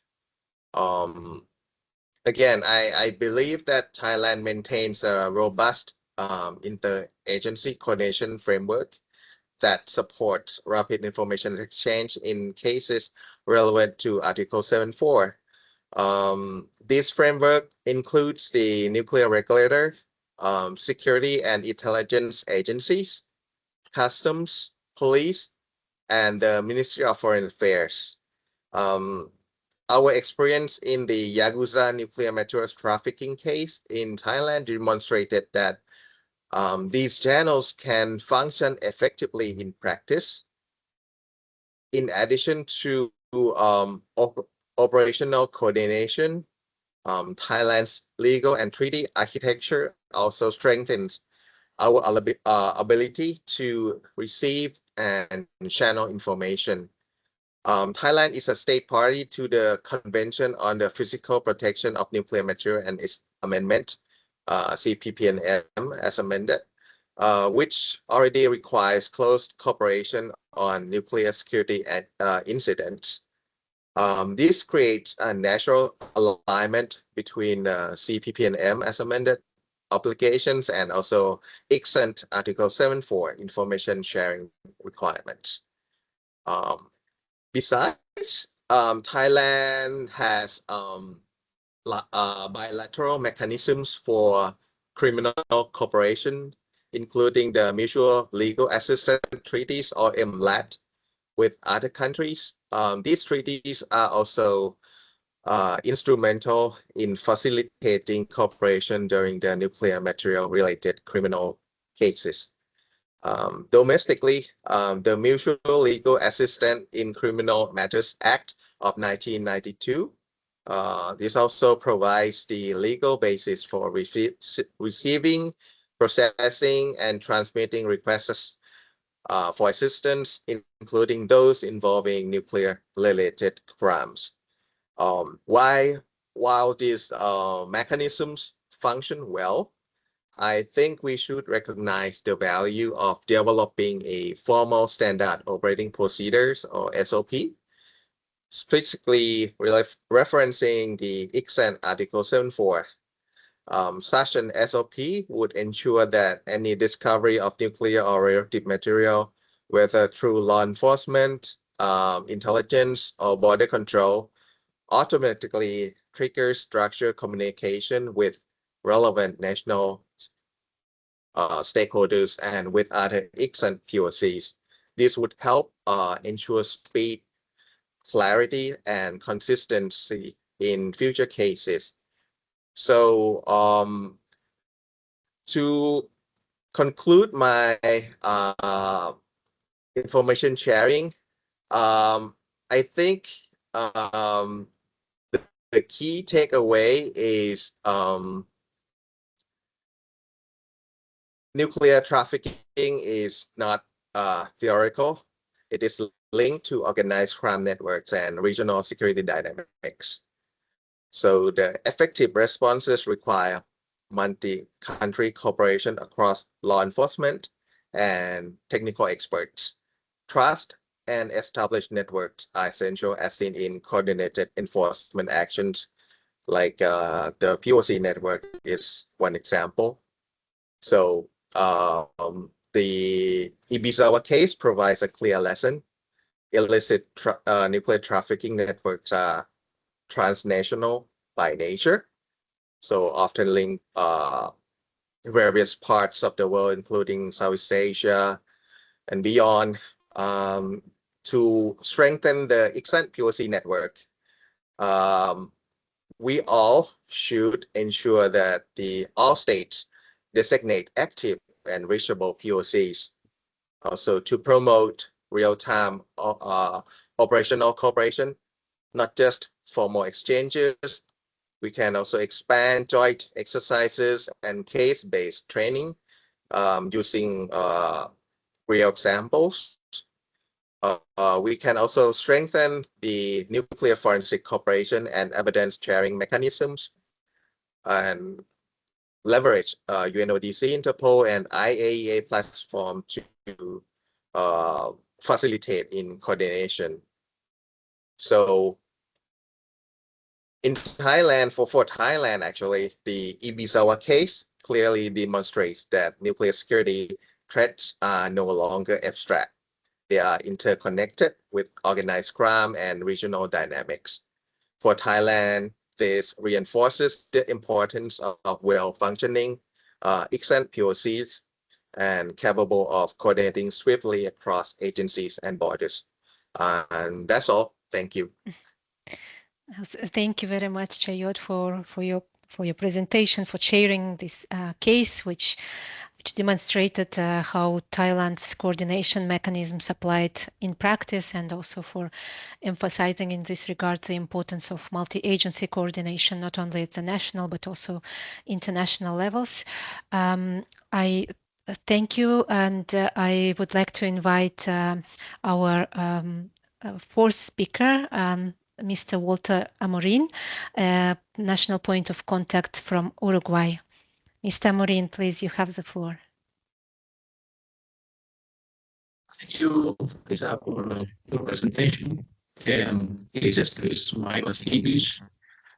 Again, I believe that Thailand maintains a robust interagency coordination framework that supports rapid information exchange in cases relevant to Article 7.4. This framework includes the nuclear regulator, security and intelligence agencies, customs, police, and the Ministry of Foreign Affairs. Our experience in the Yakuza nuclear materials trafficking case in Thailand demonstrated that these channels can function effectively in practice. In addition to operational coordination, Thailand's legal and treaty architecture also strengthens our ability to receive and channel information. Thailand is a state party to the Convention on the Physical Protection of Nuclear Material and its amendment, CPPNM as amended, which already requires close cooperation on nuclear security and incidents. This creates a natural alignment between CPPNM as amended obligations and also ICSANT Article 7.4 information sharing requirements. Besides, Thailand has bilateral mechanisms for criminal cooperation, including the Mutual Legal Assistance Treaties or MLAT with other countries. These treaties are also instrumental in facilitating cooperation during the nuclear material related criminal cases. Domestically, the Mutual Legal Assistance in Criminal Matters Act of 1992. This also provides the legal basis for receiving, processing, and transmitting requests for assistance, including those involving nuclear-related crimes. While these mechanisms function well, I think we should recognize the value of developing a formal standard operating procedures or SOP, specifically referencing the ICSANT Article 7.4. Such an SOP would ensure that any discovery of nuclear or radioactive material, whether through law enforcement, intelligence, or border control, automatically triggers structured communication with relevant national stakeholders and with other ICSANT POCs. This would help ensure speed, clarity, and consistency in future cases. So to conclude my information sharing, I think the key takeaway is nuclear trafficking is not theoretical. It is linked to organized crime networks and regional security dynamics. So the effective responses require multi-country cooperation across law enforcement and technical experts. Trust and established networks are essential, as seen in coordinated enforcement actions, like the POC network is one example. So the Ibizawa case provides a clear lesson. Illicit nuclear trafficking networks are transnational by nature, so often link various parts of the world, including Southeast Asia and beyond. To strengthen the ICSANT POC network, we all should ensure that all states designate active and reachable POCs. Also to promote real-time operational cooperation, not just formal exchanges. We can also expand joint exercises and case-based training using real examples. We can also strengthen the nuclear forensic cooperation and evidence sharing mechanisms and leverage UNODC, Interpol, and IAEA platform to facilitate in coordination. So in Thailand, for Thailand, actually, the Ibizawa case clearly demonstrates that nuclear security threats are no longer abstract. They are interconnected with organized crime and regional dynamics. For Thailand, this reinforces the importance of well-functioning ICSANT POCs and capable of coordinating swiftly across agencies and borders. And that's all. Thank you. Thank you very much, Chayot, for your presentation, for sharing this case, which demonstrated how Thailand's coordination mechanisms applied in practice, and also for emphasizing in this regard the importance of multi-agency coordination, not only at the national but also international levels. I thank you, and I would like to invite our fourth speaker, Mr. Walter Amorin, National Point of Contact from Uruguay. Mr. Amorin, please, you have the floor. Thank you, Lisa, for your presentation. Please, my was in English.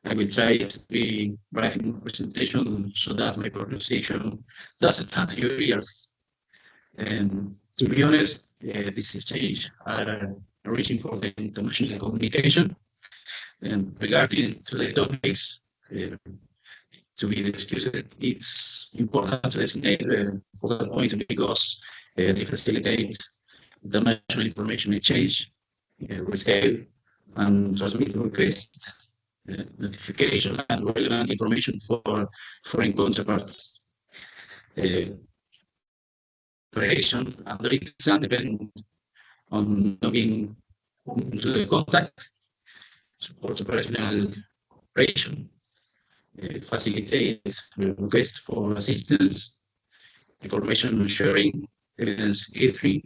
I will try to be brief in presentation so that my pronunciation doesn't cut your ears. To be honest, this exchange are reaching for the international communication. And regarding to the topics to be discussed, it's important to designate the focal points because they facilitate international information exchange, rescale, and transmit request, notification, and relevant information for foreign counterparts. Operation under ICSANT depend on logging into the contact, support operational operation, facilitates requests for assistance, information sharing, evidence gathering,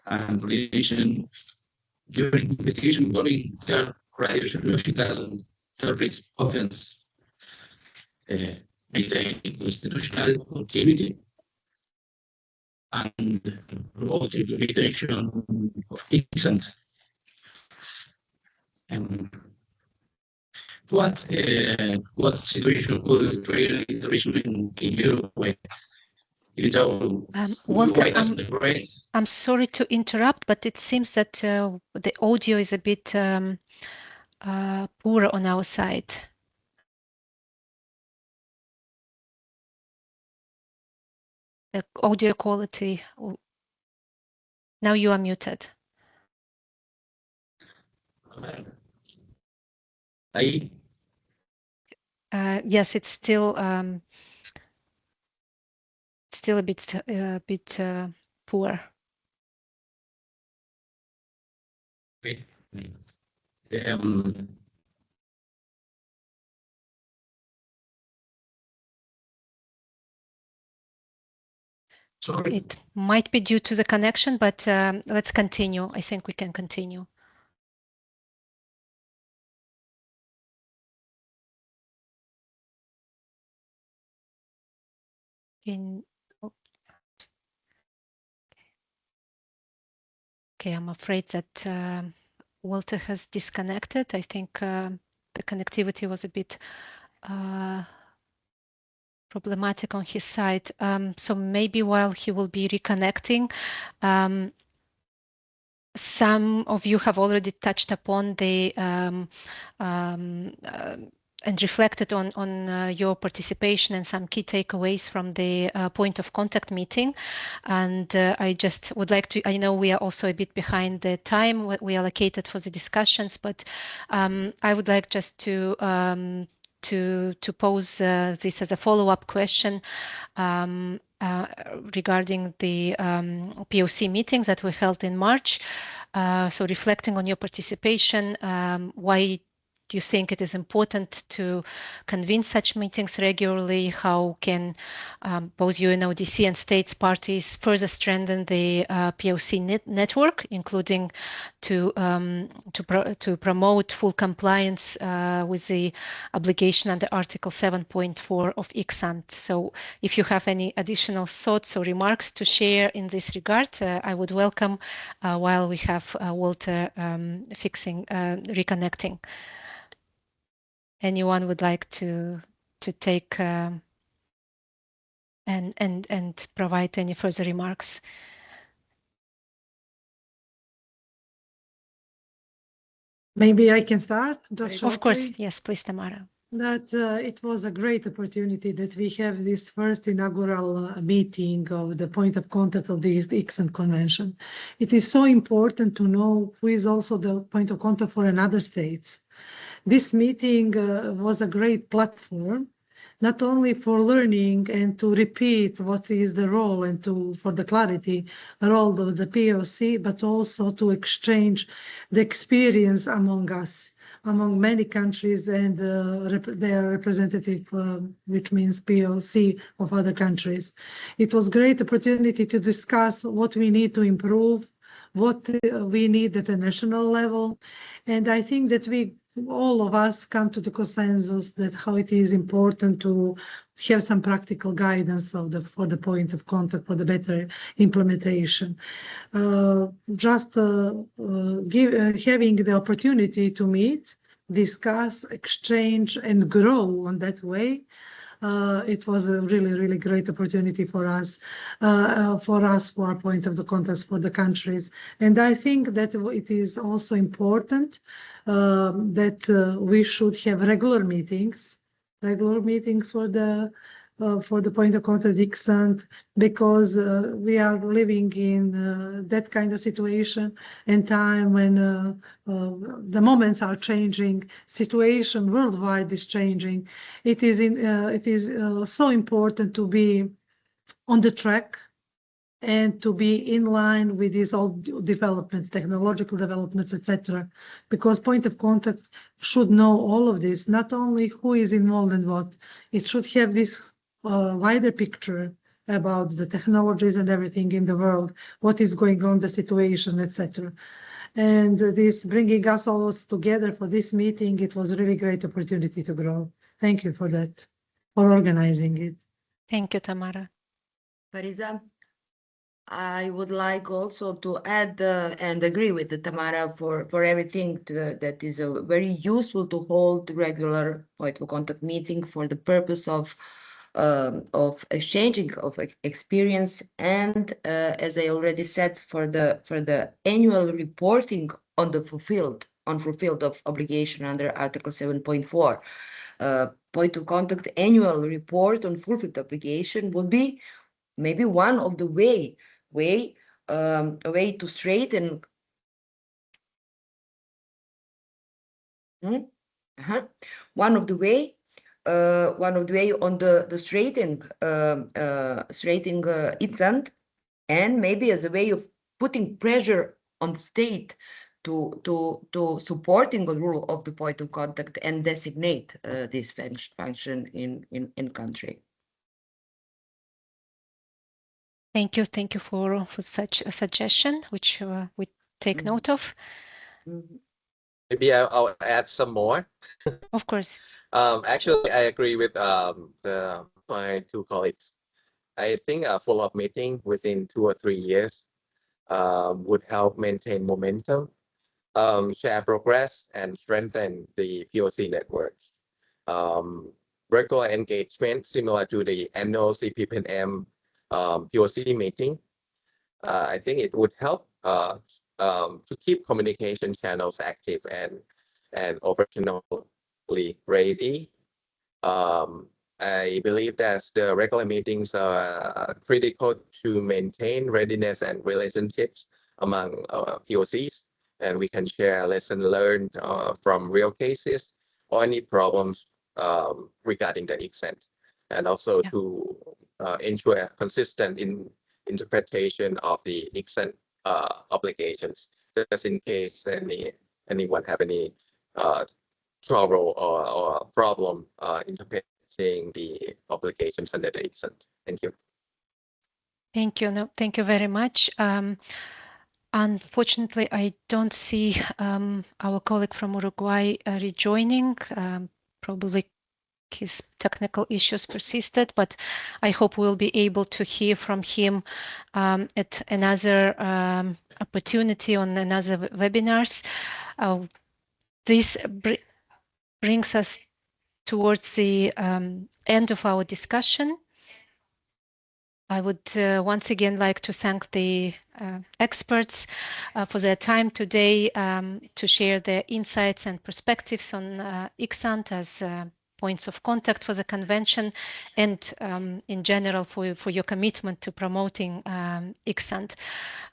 and coordination during investigation involving their radiological terrorist offense, maintain institutional continuity, and promote implementation of ICSANT. What situation could trade intervention in Uruguay? Walter, I'm sorry to interrupt, but it seems that the audio is a bit poor on our side. The audio quality. Now you are muted. Yes, it's still a bit poor. Sorry. It might be due to the connection, but let's continue. I think we can continue. Okay, I'm afraid that Walter has disconnected. I think the connectivity was a bit problematic on his side. So maybe while he will be reconnecting, some of you have already touched upon the and reflected on your participation and some key takeaways from the point of contact meeting. And I just would like to, I know we are also a bit behind the time we allocated for the discussions, but I would like just to pose this as a follow-up question regarding the POC meetings that we held in March. So reflecting on your participation, why do you think it is important to convene such meetings regularly? How can both UNODC and states parties further strengthen the POC network, including to promote full compliance with the obligation under Article 7.4 of ICSANT? So if you have any additional thoughts or remarks to share in this regard, I would welcome while we have Walter reconnecting. Anyone would like to take and provide any further remarks? Maybe I can start just shortly. Of course, yes, please, Tamara. That it was a great opportunity that we have this first inaugural meeting of the point of contact of the ICSANT Convention. It is so important to know who is also the point of contact for another states. This meeting was a great platform, not only for learning and to repeat what is the role and for the clarity role of the POC, but also to exchange the experience among us, among many countries and their representative, which means POC of other countries. It was a great opportunity to discuss what we need to improve, what we need at a national level. And I think that all of us come to the consensus that how it is important to have some practical guidance for the point of contact for the better implementation. Having the opportunity to meet, discuss, exchange, and grow on that way. It was a really, really great opportunity for us, who are point of the contacts for the countries. And I think that it is also important that we should have regular meetings for the point of contact ICSANT, because we are living in that kind of situation and time when the moments are changing, situation worldwide is changing. It is so important to be on the track and to be in line with these all developments, technological developments, etc. Because point of contact should know all of this, not only who is involved in what. It should have this wider picture about the technologies and everything in the world, what is going on, the situation, etc. And this bringing us all together for this meeting, it was a really great opportunity to grow. Thank you for that, for organizing it. Thank you, Tamara. Farisa, I would like also to add and agree with the Tamara for everything that is very useful to hold regular point of contact meeting for the purpose of exchanging of experience and as I already said, for the annual reporting on the fulfilled of obligation under Article 7.4. Point of contact annual report on fulfilled obligation would be maybe one of the way to straighten one of the way on the straightening ICSANT, and maybe as a way of putting pressure on state to supporting the rule of the point of contact and designate this function in country. Thank you for such a suggestion, which we take note of. Maybe I'll add some more. Of course. Actually, I agree with my two colleagues. I think a follow-up meeting within 2 or 3 years would help maintain momentum, share progress, and strengthen the POC network. Regular engagement similar to the annual CPPNM POC meeting. I think it would help to keep communication channels active and operationally ready. I believe that the regular meetings are critical to maintain readiness and relationships among POCs, and we can share lessons learned from real cases or any problems regarding the ICSANT, and also to ensure consistent interpretation of the ICSANT obligations, just in case anyone have any trouble or problem interpreting the obligations under the ICSANT. Thank you. Thank you. No, thank you very much. Unfortunately, I don't see our colleague from Uruguay rejoining. Probably his technical issues persisted, but I hope we'll be able to hear from him at another opportunity on another webinars. This brings us towards the end of our discussion. I would once again like to thank the experts for their time today to share their insights and perspectives on ICSANT as points of contact for the convention and in general for your commitment to promoting ICSANT.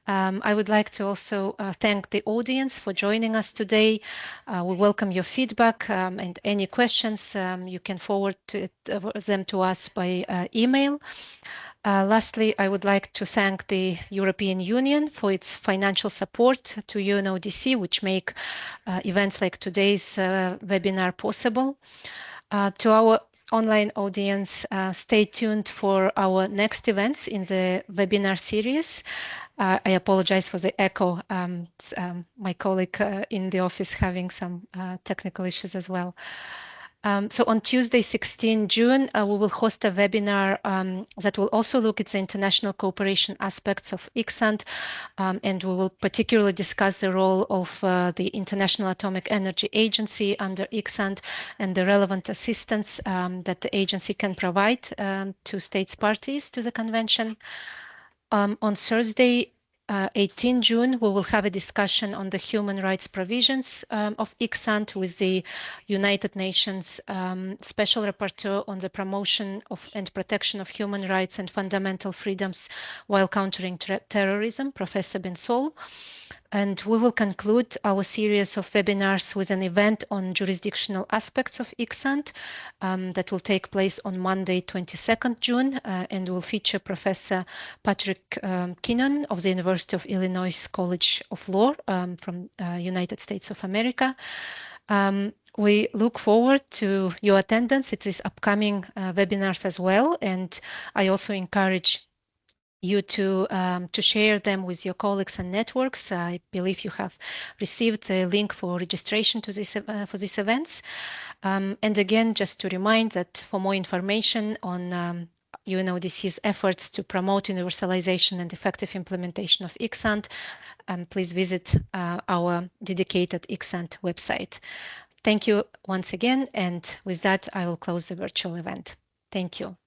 I would like to also thank the audience for joining us today. We welcome your feedback and any questions. You can forward them to us by email. Lastly, I would like to thank the European Union for its financial support to UNODC, which make events like today's webinar possible. To our online audience, stay tuned for our next events in the webinar series. I apologize for the echo. My colleague in the office having some technical issues as well. So on Tuesday, 16 June, we will host a webinar that will also look at the international cooperation aspects of ICSANT, and we will particularly discuss the role of the International Atomic Energy Agency under ICSANT and the relevant assistance that the agency can provide to states parties to the convention. On Thursday, 18 June, we will have a discussion on the human rights provisions of ICSANT with the United Nations Special Rapporteur on the promotion of and protection of human rights and fundamental freedoms while countering terrorism, Professor Ben Sol. And we will conclude our series of webinars with an event on jurisdictional aspects of ICSANT that will take place on Monday, 22nd June, and will feature Professor Patrick Kinnon of the University of Illinois College of Law from United States of America. We look forward to your attendance at these upcoming webinars as well, and I also encourage you to share them with your colleagues and networks. I believe you have received the link for registration to this for these events. And again, just to remind that for more information on UNODC's efforts to promote universalization and effective implementation of ICSANT, please visit our dedicated ICSANT website. Thank you once again, and with that, I will close the virtual event. Thank you.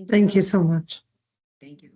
Thank you so much. Thank you.